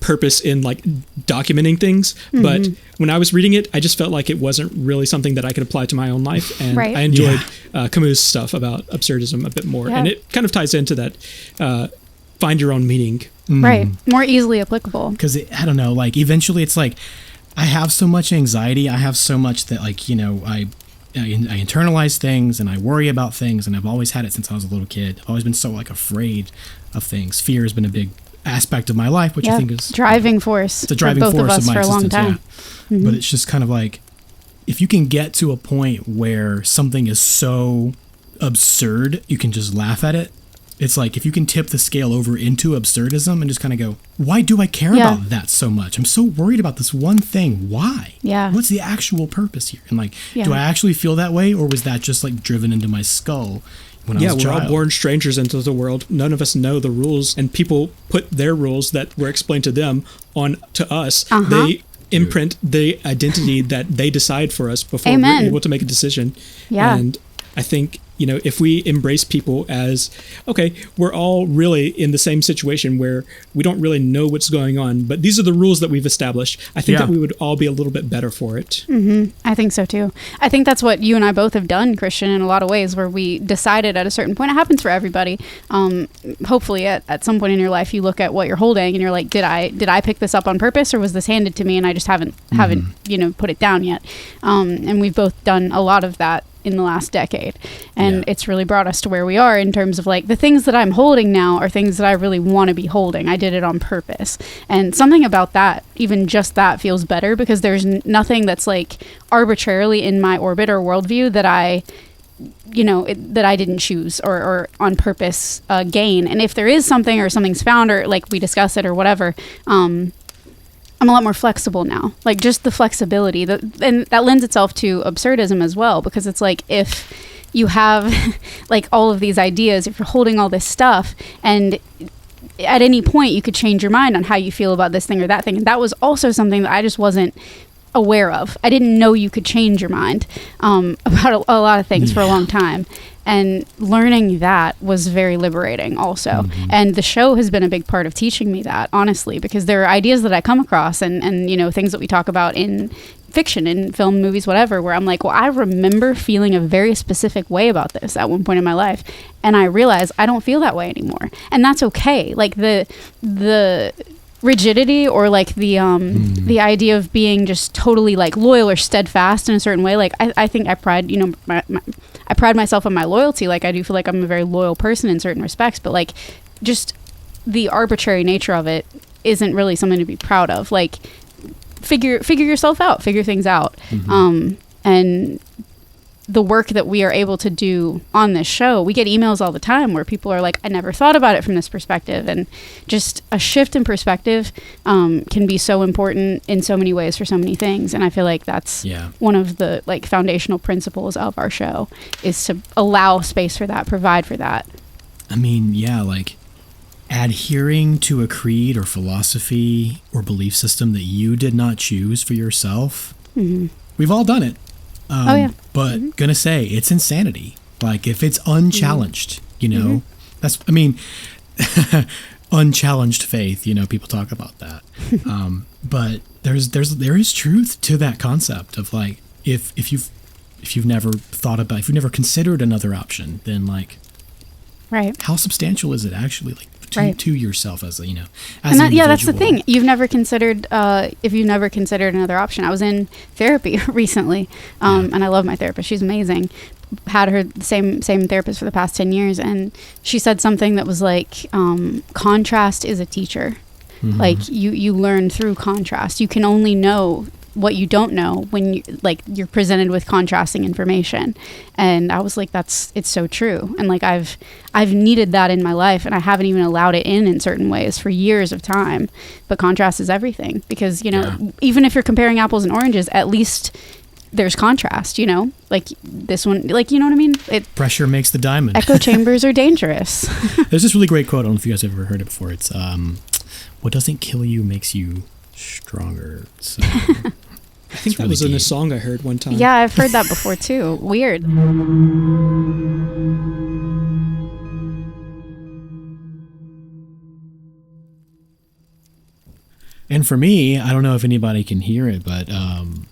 purpose in like documenting things. But when I was reading it, I just felt like it wasn't really something that I could apply to my own life, and I enjoyed Camus' stuff about absurdism a bit more, and it kind of ties into that find your own meaning. Right. More easily applicable. Because I don't know, like eventually it's like I have so much anxiety. I have so much that like, I internalize things and I worry about things, and I've always had it since I was a little kid. I've always been so like afraid of things. Fear has been a big aspect of my life, which I think is driving force. The driving for both force of us my for a long existence, time. But it's just kind of like if you can get to a point where something is so absurd, you can just laugh at it. It's like if you can tip the scale over into absurdism and just kind of go, why do I care about that so much? I'm so worried about this one thing. Why? Yeah. What's the actual purpose here? And like, do I actually feel that way, or was that just like driven into my skull when I was a child? We're all born strangers into the world. None of us know the rules, and people put their rules that were explained to them on to us. They imprint the identity that they decide for us before we're able to make a decision. Yeah. And I think, if we embrace people as, okay, we're all really in the same situation where we don't really know what's going on, but these are the rules that we've established, I think that we would all be a little bit better for it. Mm-hmm. I think so too. I think that's what you and I both have done, Christian, in a lot of ways, where we decided at a certain point. It happens for everybody. Hopefully at some point in your life, you look at what you're holding and you're like, did I pick this up on purpose, or was this handed to me and I just haven't put it down yet? And we've both done a lot of that in the last decade, and it's really brought us to where we are in terms of like the things that I'm holding now are things that I really want to be holding. I did it on purpose, and something about that, even just that, feels better, because there's nothing that's like arbitrarily in my orbit or worldview that I didn't choose or on purpose gain. And if there is something, or something's found, or like we discuss it or whatever, I'm a lot more flexible now. Like just the flexibility, and that lends itself to absurdism as well, because it's like if you have like all of these ideas, if you're holding all this stuff, and at any point you could change your mind on how you feel about this thing or that thing. And that was also something that I just wasn't aware of. I didn't know you could change your mind about a lot of things for a long time. And learning that was very liberating also. Mm-hmm. And the show has been a big part of teaching me that, honestly, because there are ideas that I come across and things that we talk about in fiction, in film, movies, whatever, where I'm like, well, I remember feeling a very specific way about this at one point in my life. And I realize I don't feel that way anymore. And that's okay. Like the rigidity, or like the idea of being just totally like loyal or steadfast in a certain way. Like I think I pride, I pride myself on my loyalty. Like I do feel like I'm a very loyal person in certain respects, but like just the arbitrary nature of it isn't really something to be proud of. Like figure yourself out, figure things out. Mm-hmm. And the work that we are able to do on this show, we get emails all the time where people are like, I never thought about it from this perspective. And just a shift in perspective can be so important in so many ways for so many things. And I feel like that's one of the like foundational principles of our show, is to allow space for that, provide for that. I mean, like adhering to a creed or philosophy or belief system that you did not choose for yourself. Mm-hmm. We've all done it. But gonna say it's insanity. Like if it's unchallenged, that's, I mean, unchallenged faith, people talk about that. But there is truth to that concept of like, if you've never thought about, if you've never considered another option, then like, right, how substantial is it actually, like to yourself as a, as and an that, individual? that's the thing. You've never considered, if you've never considered another option. I was in therapy recently, and I love my therapist. She's amazing. Had her the same therapist for the past 10 years, and she said something that was like, contrast is a teacher. Mm-hmm. Like you learn through contrast. You can only know what you don't know when you're presented with contrasting information. And I was like, it's so true. And like I've needed that in my life, and I haven't even allowed it in certain ways for years of time. But contrast is everything, because even if you're comparing apples and oranges, at least there's contrast, like this one, like, you know what I mean? Pressure makes the diamond. Echo chambers are dangerous. There's this really great quote. I don't know if you guys have ever heard it before. It's what doesn't kill you makes you stronger. So I think that was in a song I heard one time. Yeah, I've heard that before too. Weird. And for me, I don't know if anybody can hear it, but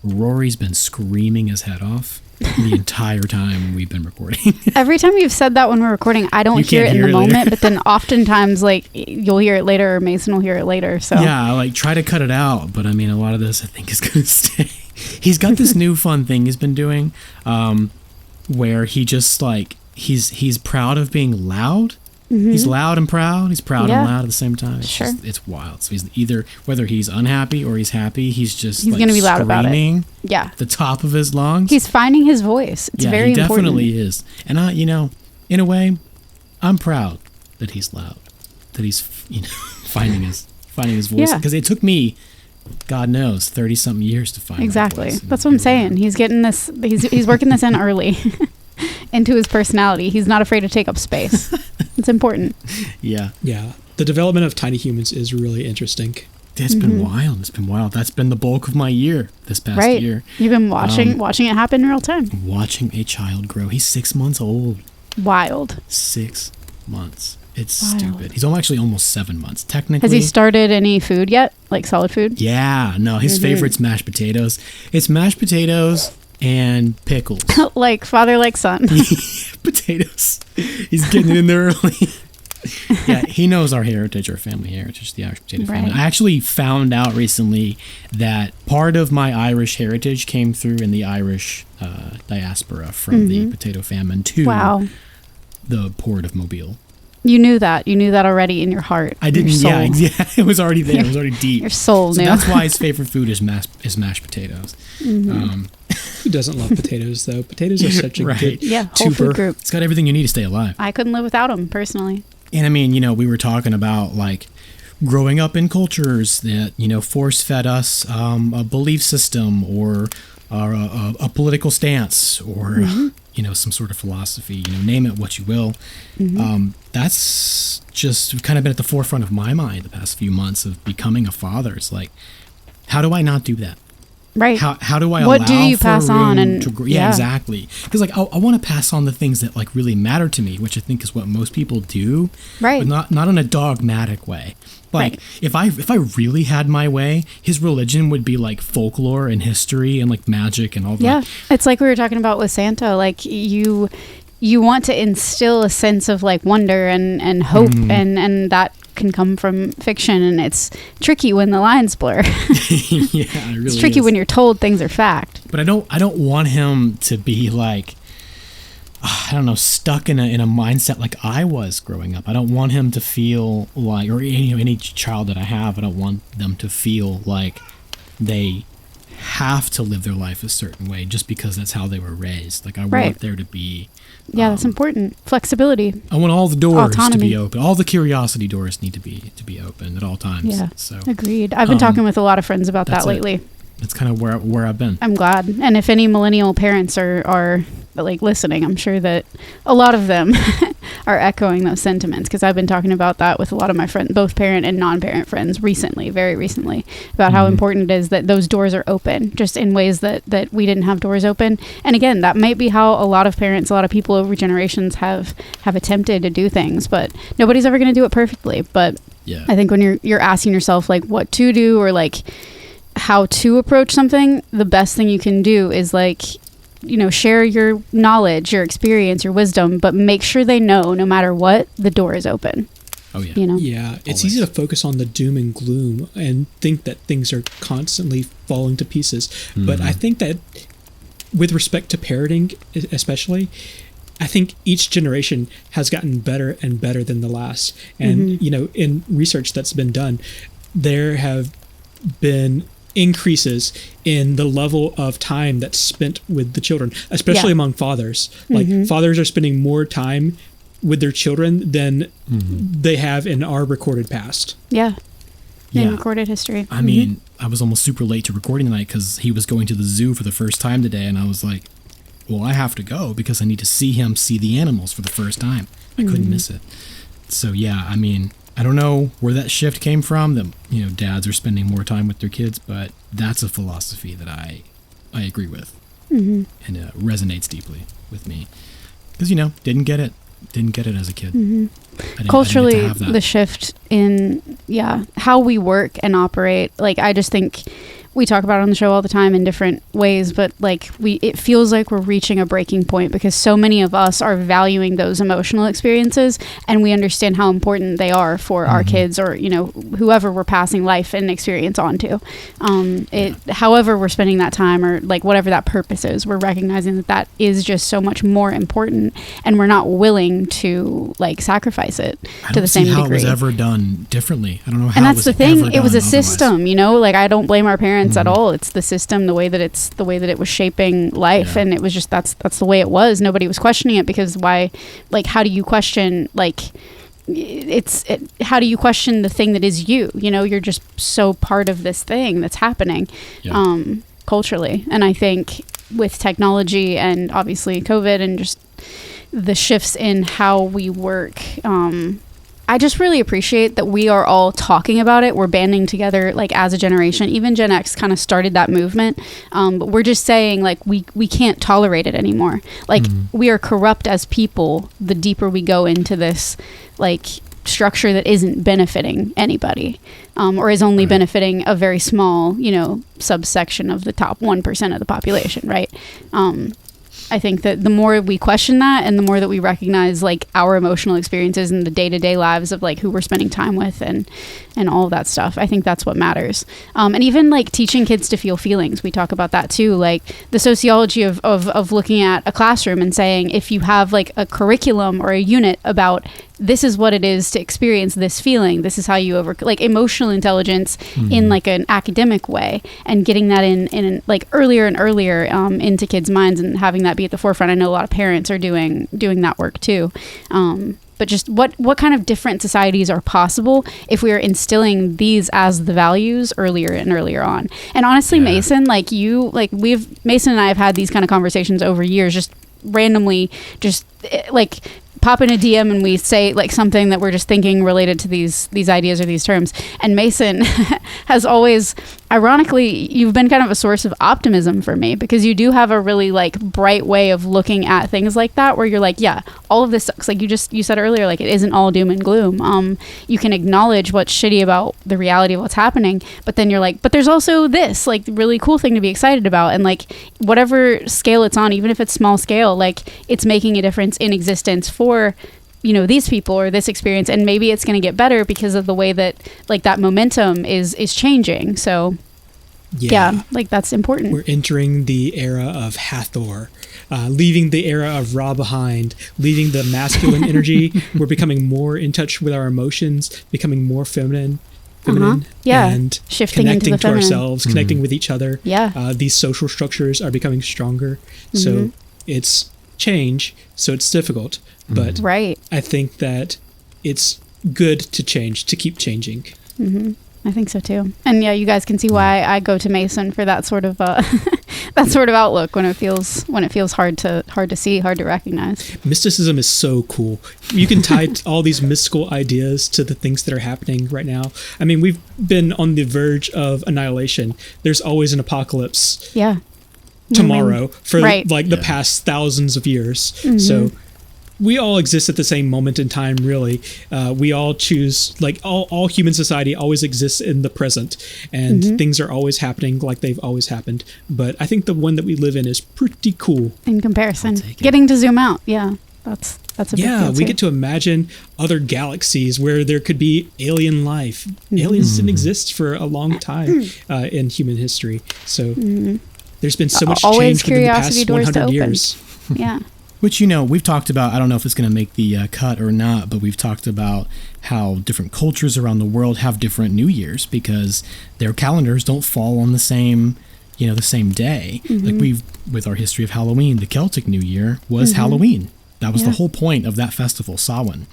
Rory's been screaming his head off the entire time we've been recording. Every time you've said that when we're recording, I don't hear it in the moment, but then oftentimes like you'll hear it later, or Mason will hear it later. So yeah, like try to cut it out, but I mean, a lot of this I think is going to stay. He's got this new fun thing he's been doing, where he just like he's proud of being loud, He's loud and proud. He's proud Yeah. and loud at the same time. It's Sure. just, it's wild. So he's either, whether he's unhappy or he's happy, he's He's gonna be loud about it. screaming Yeah. at the top of his lungs. He's finding his voice. It's very he important. definitely is. And I, in a way, I'm proud that he's loud, that he's, finding his voice. Yeah. Because it took me, God knows, 30-something years to find my Exactly. voice. That's what I'm saying. He's getting this. He's working this in early into his personality. He's not afraid to take up space. It's important. Yeah. Yeah. The development of tiny humans is really interesting. It's been wild. It's been wild. That's been the bulk of my year this past Right. year. You've been watching it happen in real time. Watching a child grow. He's 6 months old. Wild. 6 months. It's Wild. stupid. He's actually almost 7 months. Technically. Has he started any food yet? Like solid food? Yeah. No, his favorite's mashed potatoes. It's mashed potatoes and pickles. Like father, like son. Potatoes. He's getting it in there early. Yeah, he knows our heritage, our family heritage, the Irish potato family. Right. I actually found out recently that part of my Irish heritage came through in the Irish diaspora from the potato famine to Wow. the port of Mobile. You knew that. You knew that already in your heart. I didn't. Your soul. Yeah, it was already there. It was already deep. Your soul So knew. that's why his favorite food is mashed potatoes. Who doesn't love potatoes, though? Potatoes are such a Right. good Yeah, whole tuber. food group. It's got everything you need to stay alive. I couldn't live without him personally. And I mean, we were talking about like growing up in cultures that, force fed us a belief system or a political stance or, some sort of philosophy, name it what you will. That's just kind of been at the forefront of my mind the past few months of becoming a father. It's like, how do I not do that? Right. How do I What allow do you for pass room on and- to grow? yeah. Exactly. Because like I want to pass on the things that like really matter to me, which I think is what most people do, Right. but not in a dogmatic way. Like Right. if I really had my way, his religion would be like folklore and history and like magic and all that. Yeah. It's like we were talking about with Santa. Like you want to instill a sense of like wonder and hope and that can come from fiction, and it's tricky when the lines blur. Yeah, it really It's tricky is. when you're told things are fact. But I don't want him to be like, I don't know, stuck in a mindset like I was growing up. I don't want him to feel like, or any child that I have, I don't want them to feel like they have to live their life a certain way just because that's how they were raised. Like I Right. want there to be, Yeah, that's important. Flexibility. I want all the doors to Autonomy. be open. All the curiosity doors need to be open at all times. Yeah. So Agreed. I've been talking with a lot of friends about that that's it. lately. that's kind of where I've been. I'm glad. And if any millennial parents are like listening, I'm sure that a lot of them are echoing those sentiments, because I've been talking about that with a lot of my friends, both parent and non-parent friends recently, very recently, about how important it is that those doors are open just in ways that we didn't have doors open. And again, that might be how a lot of parents, a lot of people over generations have attempted to do things, but nobody's ever going to do it perfectly. But Yeah. I think when you're asking yourself like what to do or like how to approach something, the best thing you can do is like, share your knowledge, your experience, your wisdom, but make sure they know no matter what, the door is open. Oh yeah. Yeah, it's Always. easy to focus on the doom and gloom and think that things are constantly falling to pieces. But I think that with respect to parenting, especially, I think each generation has gotten better and better than the last. And, in research that's been done, there have been increases in the level of time that's spent with the children, especially among fathers. Like fathers are spending more time with their children than they have in our recorded past. Yeah. In Yeah. recorded history. I mean, I was almost super late to recording tonight because he was going to the zoo for the first time today, and I was like, well, I have to go because I need to see him see the animals for the first time. I couldn't miss it. So yeah, I mean, I don't know where that shift came from, that, dads are spending more time with their kids, but that's a philosophy that I agree with. And it resonates deeply with me. Because, didn't get it as a kid. I didn't get Culturally, to have that. the shift in how we work and operate, like I just think we talk about it on the show all the time in different ways, but like it feels like we're reaching a breaking point because so many of us are valuing those emotional experiences, and we understand how important they are for our kids or, you know, whoever we're passing life and experience on to. However we're spending that time or like whatever that purpose is, we're recognizing that is just so much more important, and we're not willing to like sacrifice it to the same degree. I don't see how it was ever done differently. I don't know how. And that's the thing. It was a otherwise. System, you know. Like I don't blame our parents at all. It's the system, the way that it was shaping life, and it was just that's the way it was. Nobody was questioning it because why? Like, how do you question like? How do you question the thing that is you? You know, you're just so part of this thing that's happening culturally. And I think with technology and obviously COVID and just the shifts in how we work, I just really appreciate that we are all talking about it. We're banding together like as a generation. Even Gen X kind of started that movement. But we're just saying like we can't tolerate it anymore. Like we are corrupt as people the deeper we go into this like structure that isn't benefiting anybody, or is only benefiting a very small, you know, subsection of the top 1% of the population, right? I think that the more we question that and the more that we recognize like our emotional experiences in the day-to-day lives of like who we're spending time with and all of that stuff, I think that's what matters. And even like teaching kids to feel feelings, we talk about that too, like the sociology of looking at a classroom and saying if you have like a curriculum or a unit about this is what it is to experience this feeling, this is how you like emotional intelligence in like an academic way, and getting that in like earlier and earlier into kids' minds and having that be at the forefront. I know a lot of parents are doing that work too. But just what kind of different societies are possible if we are instilling these as the values earlier and earlier on. And honestly, Mason, Mason and I have had these kind of conversations over years, just randomly, just like pop in a DM and we say like something that we're just thinking related to these ideas or these terms. And Mason has always, ironically, you've been kind of a source of optimism for me because you do have a really like bright way of looking at things like that where you're like, yeah, all of this sucks. Like you said earlier, like it isn't all doom and gloom. You can acknowledge what's shitty about the reality of what's happening, but then you're like, but there's also this like really cool thing to be excited about. And like whatever scale it's on, even if it's small scale, like it's making a difference in existence for, you know, these people or this experience, and maybe it's going to get better because of the way that like that momentum is changing. So yeah, like that's important. We're entering the era of Hathor, leaving the era of Ra behind, leaving the masculine energy. We're becoming more in touch with our emotions, becoming more feminine, and shifting connecting into the to ourselves, connecting with each other. These social structures are becoming stronger. So it's change, so it's difficult, but I think that it's good to change, to keep changing. I think so too. And yeah, you guys can see why I go to Mason for that sort of that sort of outlook when it feels hard to see, hard to recognize. Mysticism is so cool. You can tie all these mystical ideas to the things that are happening right now. I mean, we've been on the verge of annihilation. There's always an apocalypse. Tomorrow for the past thousands of years. So we all exist at the same moment in time, really. We all choose, like all human society always exists in the present, and things are always happening like they've always happened. But I think the one that we live in is pretty cool. In comparison. Getting to zoom out. Yeah. That's a big deal we get to imagine other galaxies where there could be alien life. Aliens didn't exist for a long time in human history. So there's been so much change within the past 100 years. Which, you know, we've talked about, I don't know if it's going to make the cut or not, but we've talked about how different cultures around the world have different New Years because their calendars don't fall on the same day. Like with our history of Halloween, the Celtic New Year was Halloween. That was the whole point of that festival, Samhain.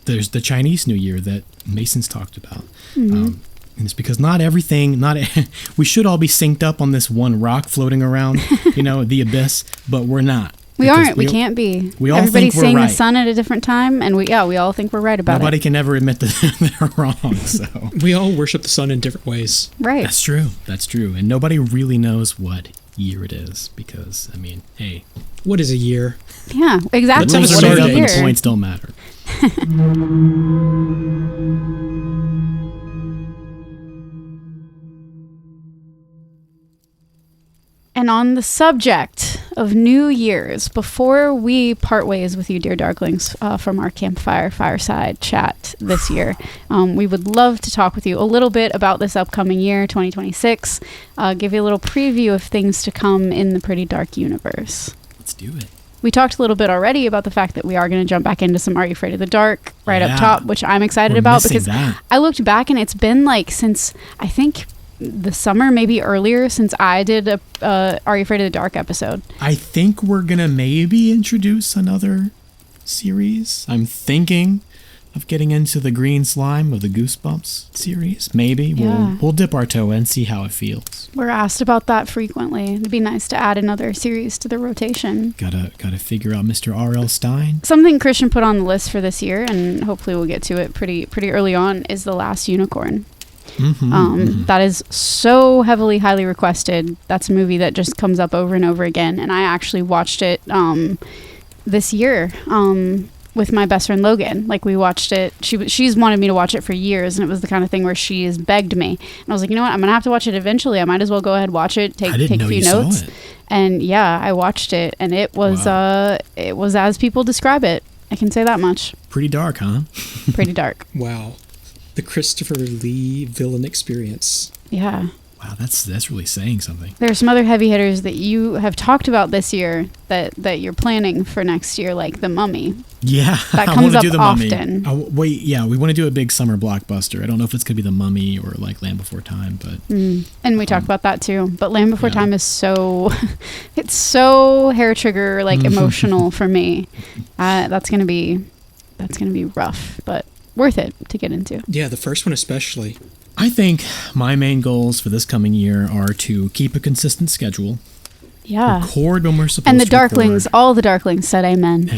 There's the Chinese New Year that Mason's talked about. And it's because we should all be synced up on this one rock floating around, you know, the abyss, but we're not. We aren't. We can't be. We all Everybody's think we're seeing right. the sun at a different time, and we all think we're right about Nobody it. can ever admit that they're wrong. So we all worship the sun in different ways. Right. That's true. That's true. And nobody really knows what year it is because, I mean, hey. What is a year? Yeah, exactly. Let's What have a is up start and date. points don't matter. And on the subject of New Year's, before we part ways with you, dear Darklings, from our Campfire fireside chat this year, we would love to talk with you a little bit about this upcoming year, 2026. Give you a little preview of things to come in the Pretty Dark universe. Let's do it. We talked a little bit already about the fact that we are going to jump back into some Are You Afraid of the Dark right up top, which I'm excited about because I looked back and it's been like since, I think, the summer, maybe earlier, since I did a Are You Afraid of the Dark episode. I think we're gonna maybe introduce another series. I'm thinking of getting into the green slime of the Goosebumps series. Maybe we'll dip our toe in, see how it feels. We're asked about that frequently. It'd be nice to add another series to the rotation. Gotta figure out Mr. R.L. Stein. Something Christian put on the list for this year, and hopefully we'll get to it pretty early on, is The Last Unicorn. That is so heavily highly requested. That's a movie that just comes up over and over again, and I actually watched it this year with my best friend Logan. Like, we watched it. She's wanted me to watch it for years, and it was the kind of thing where she has begged me, and I was like, you know what, I'm gonna have to watch it eventually. I might as well go ahead, watch it, take a few notes. And yeah, I watched it, and it was it was as people describe it. I can say that much. Pretty dark, huh? Pretty dark. Wow. The Christopher Lee villain experience. Yeah. Wow, that's really saying something. There are some other heavy hitters that you have talked about this year that you're planning for next year, like The Mummy. Yeah, that comes up often. We want to do a big summer blockbuster. I don't know if it's going to be The Mummy or like Land Before Time, but and we talked about that too. But Land Before Time is it's so hair trigger like emotional for me. That's gonna be rough, but worth it to get into. Yeah, the first one especially. I think my main goals for this coming year are to keep a consistent schedule. Yeah. Record when we're supposed to. And the Darklings, all the Darklings said amen.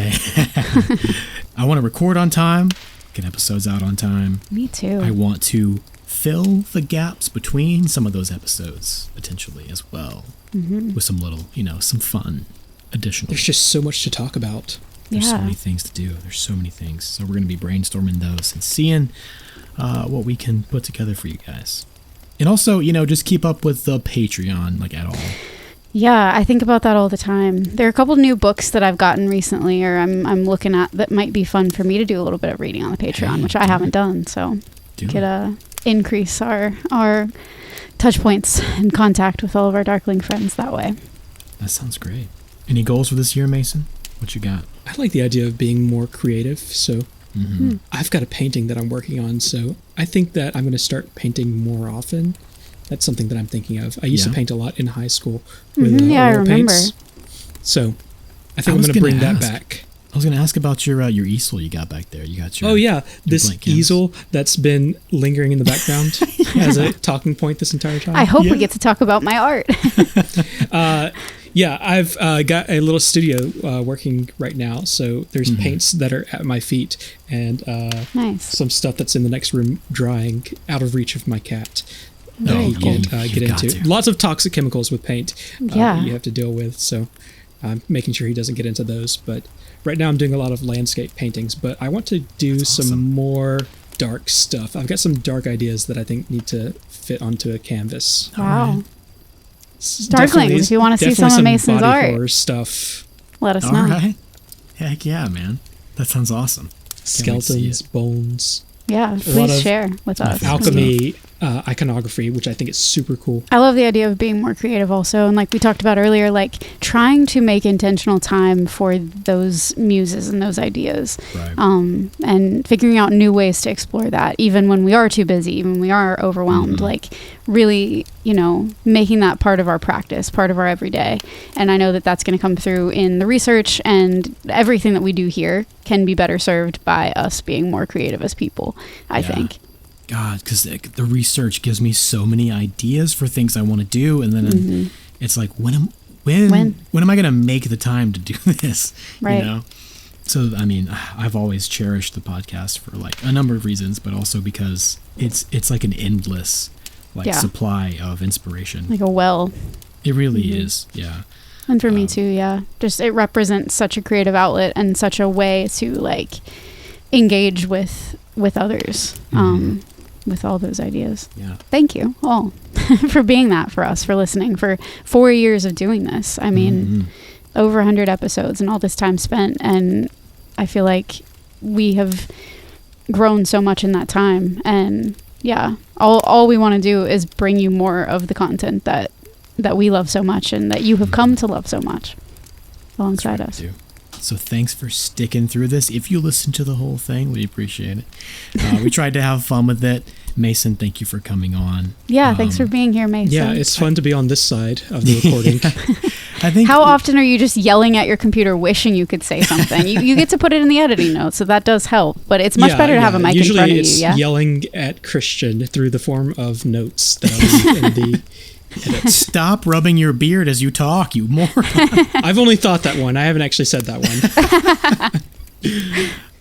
I want to record on time, get episodes out on time. Me too. I want to fill the gaps between some of those episodes, potentially, as well. With some little, some fun additional. There's just so much to talk about. There's so many things to do. There's so many things. So we're going to be brainstorming those and seeing what we can put together for you guys. And also, just keep up with the Patreon, like, at all. Yeah, I think about that all the time. There are a couple new books that I've gotten recently, or I'm looking at, that might be fun for me to do a little bit of reading on the Patreon, which I haven't done. So increase our touch points and contact with all of our Darkling friends that way. That sounds great. Any goals for this year, Mason? What you got? I like the idea of being more creative, so I've got a painting that I'm working on, so I think that I'm going to start painting more often. That's something that I'm thinking of. I used to paint a lot in high school with I remember. paints. So I think I'm going to bring that back. I was going to ask about your easel you got back there. You got your this easel that's been lingering in the background as a talking point this entire time. I hope we get to talk about my art. Yeah, I've got a little studio working right now, so there's paints that are at my feet and some stuff that's in the next room drying out of reach of my cat. He can't get into. Lots of toxic chemicals with paint that you have to deal with, so I'm making sure he doesn't get into those. But right now I'm doing a lot of landscape paintings, but I want to do some more dark stuff. I've got some dark ideas that I think need to fit onto a canvas. Wow. Darkling, if you want to see some of Mason's art, horror stuff, let us know. All right. Heck yeah, man. That sounds awesome. Skeletons, bones. Yeah, please share with us. Alchemy, iconography, which I think is super cool. I love the idea of being more creative also. And like we talked about earlier, like trying to make intentional time for those muses and those ideas. Right. And figuring out new ways to explore that, even when we are too busy, even when we are overwhelmed, like really, making that part of our practice, part of our everyday. And I know that that's going to come through in the research, and everything that we do here can be better served by us being more creative as people, I think. God, because the research gives me so many ideas for things I want to do, and then it's like, when am I going to make the time to do this? Right. So, I mean, I've always cherished the podcast for like a number of reasons, but also because it's like an endless supply of inspiration. Like a well. It really is, yeah. And for me too, yeah. Just it represents such a creative outlet and such a way to like engage with others. with all those ideas. Yeah. Thank you all for being that for us, for listening, for 4 years of doing this. I mean, over 100 episodes and all this time spent. And I feel like we have grown so much in that time. And yeah, all we want to do is bring you more of the content that we love so much and that you have come to love so much alongside us. So thanks for sticking through this. If you listen to the whole thing, we appreciate it. We tried to have fun with it. Mason, thank you for coming on. Yeah, thanks for being here, Mason. Yeah, it's fun to be on this side of the recording. I think. How often are you just yelling at your computer wishing you could say something? you get to put it in the editing notes, so that does help. But it's much better to have a mic in front of you. Usually it's yelling at Christian through the form of notes that I leave in the edit. Stop rubbing your beard as you talk, you moron. I've only thought that one. I haven't actually said that one.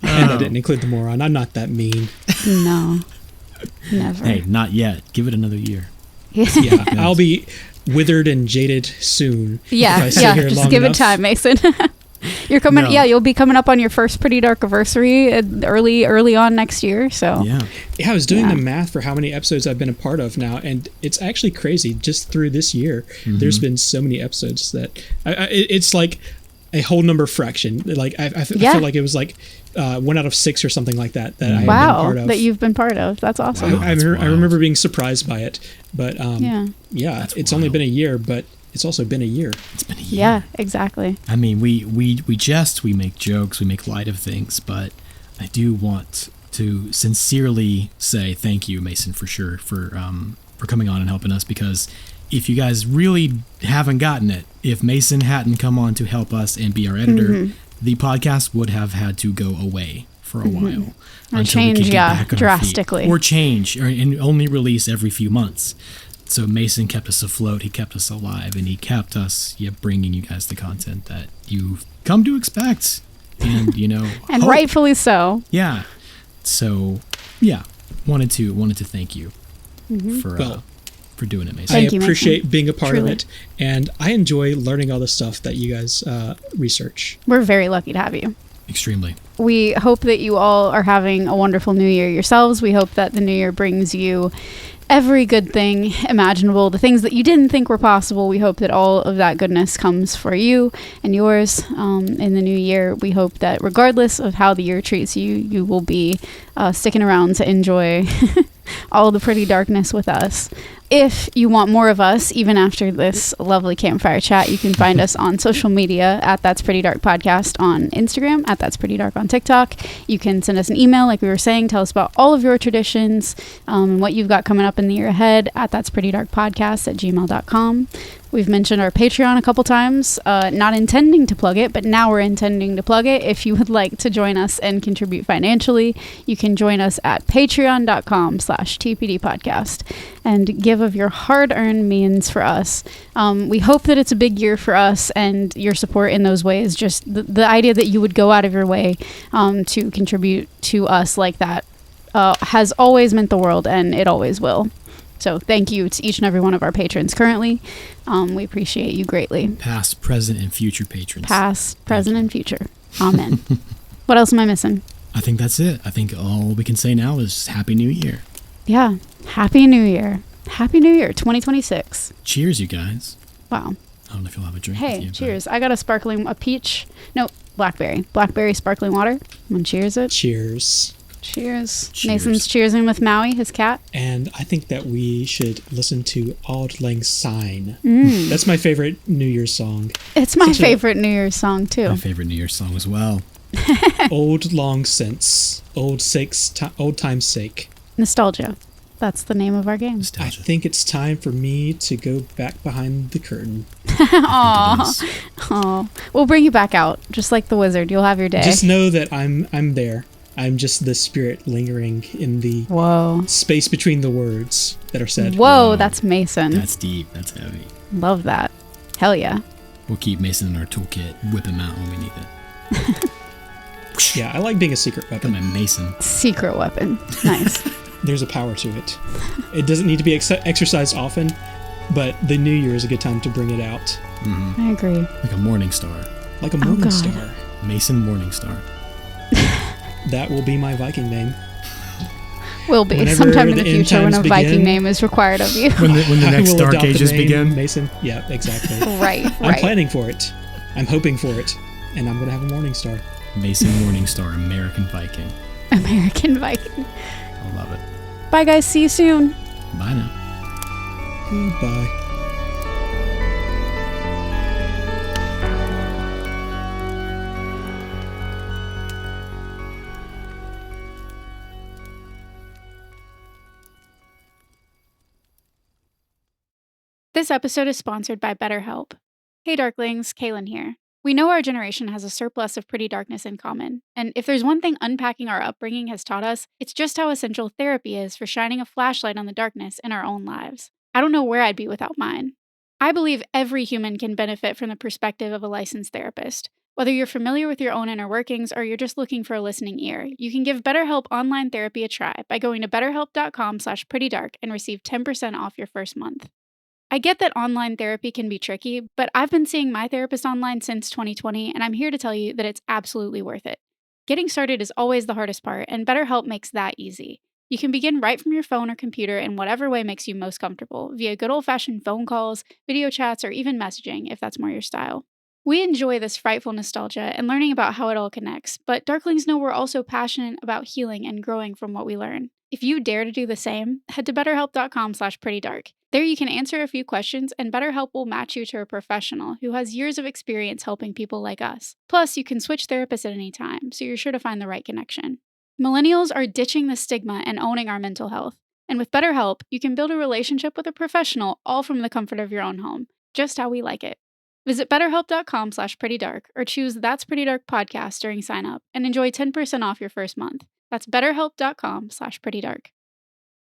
And I didn't include the moron. I'm not that mean. No, never. Hey, not yet. Give it another year. Yeah, I'll be withered and jaded soon. Yeah, if I sit here just long give enough. it time, Mason. You're coming. No. Yeah, you'll be coming up on your first Pretty Dark anniversary early on next year. So Yeah. Yeah, I was doing the math for how many episodes I've been a part of now, and it's actually crazy. Just through this year, there's been so many episodes that it's like a whole number fraction. Like I feel like it was like 1 out of 6 or something like that I have been part of. That you've been part of. That's awesome. Wow. I remember being surprised by it, but it's only been a year, but it's also been a year. It's been a year. Yeah, exactly. I mean, we jest, we make jokes, we make light of things, but I do want to sincerely say thank you, Mason, for sure, for coming on and helping us, because if you guys really haven't gotten it, if Mason hadn't come on to help us and be our editor, the podcast would have had to go away for a while. Or until change, we could get back on our feet. drastically. Or change, and only release every few months. So Mason kept us afloat, he kept us alive, and he kept us bringing you guys the content that you've come to expect. And, and rightfully so. Yeah. So, wanted to thank you for doing it, Mason. Thank you, I appreciate Mason. being a part Truly. of it, and I enjoy learning all the stuff that you guys research. We're very lucky to have you. Extremely. We hope that you all are having a wonderful new year yourselves. We hope that the new year brings you every good thing imaginable, the things that you didn't think were possible. We hope that all of that goodness comes for you and yours in the new year. We hope that regardless of how the year treats you, you will be sticking around to enjoy all the pretty darkness with us. If you want more of us, even after this lovely campfire chat, you can find us on social media at That's Pretty Dark Podcast on Instagram, at That's Pretty Dark on TikTok. You can send us an email, like we were saying, tell us about all of your traditions and what you've got coming up in the year ahead at That's Pretty Dark Podcast at gmail.com. We've mentioned our Patreon a couple times, not intending to plug it, but now we're intending to plug it. If you would like to join us and contribute financially, you can join us at patreon.com/TPD podcast and give of your hard-earned means for us. We hope that it's a big year for us, and your support in those ways, just the idea that you would go out of your way to contribute to us like that has always meant the world, and it always will. So thank you to each and every one of our patrons currently. We appreciate you greatly. Past, present, and future patrons. Past, present, and future. Amen. What else am I missing? I think that's it. I think all we can say now is Happy New Year. Yeah. Happy New Year. Happy New Year, 2026. Cheers, you guys. Wow. I don't know if you'll have a drink with Hey, you. cheers. I got blackberry sparkling water. I'm gonna cheers it. Cheers. Cheers. Cheers. Mason's cheersing with Maui, his cat. And I think that we should listen to Auld Lang Syne. Mm. That's my favorite New Year's song. It's my favorite New Year's song, too. My favorite New Year's song as well. Old Long Since. Old Time's Sake. Nostalgia. That's the name of our game. I Nostalgia. think it's time for me to go back behind the curtain. Aw. We'll bring you back out, just like the wizard. You'll have your day. Just know that I'm there. I'm just the spirit lingering in the Whoa. space between the words that are said. Whoa, that's Mason. That's deep. That's heavy. Love that. Hell yeah. We'll keep Mason in our toolkit. Whip him out when we need it. Yeah, I like being a secret Come weapon. on, Mason. Secret weapon. Nice. There's a power to it. It doesn't need to be exercised often, but the new year is a good time to bring it out. Mm-hmm. I agree. Like a morning star. Like a morning God. star. Mason Morningstar. That will be my Viking name. Will be Whenever sometime in the the end future when a times Viking begin. name is required of you. When the I next will Dark adopt the Ages name begin. Mason. Yeah, exactly. Right. I'm planning for it. I'm hoping for it. And I'm going to have a Morning Star. Mason Morningstar, American Viking. American Viking. I love it. Bye, guys. See you soon. Bye now. Goodbye. This episode is sponsored by BetterHelp. Hey Darklings, Kaylin here. We know our generation has a surplus of pretty darkness in common, and if there's one thing unpacking our upbringing has taught us, it's just how essential therapy is for shining a flashlight on the darkness in our own lives. I don't know where I'd be without mine. I believe every human can benefit from the perspective of a licensed therapist. Whether you're familiar with your own inner workings or you're just looking for a listening ear, you can give BetterHelp online therapy a try by going to betterhelp.com/prettydark and receive 10% off your first month. I get that online therapy can be tricky, but I've been seeing my therapist online since 2020, and I'm here to tell you that it's absolutely worth it. Getting started is always the hardest part, and BetterHelp makes that easy. You can begin right from your phone or computer in whatever way makes you most comfortable, via good old-fashioned phone calls, video chats, or even messaging, if that's more your style. We enjoy this frightful nostalgia and learning about how it all connects, but Darklings know we're also passionate about healing and growing from what we learn. If you dare to do the same, head to betterhelp.com/prettydark. There you can answer a few questions, and BetterHelp will match you to a professional who has years of experience helping people like us. Plus, you can switch therapists at any time, so you're sure to find the right connection. Millennials are ditching the stigma and owning our mental health. And with BetterHelp, you can build a relationship with a professional all from the comfort of your own home, just how we like it. Visit betterhelp.com/prettydark or choose That's Pretty Dark podcast during sign up and enjoy 10% off your first month. That's betterhelp.com/prettydark.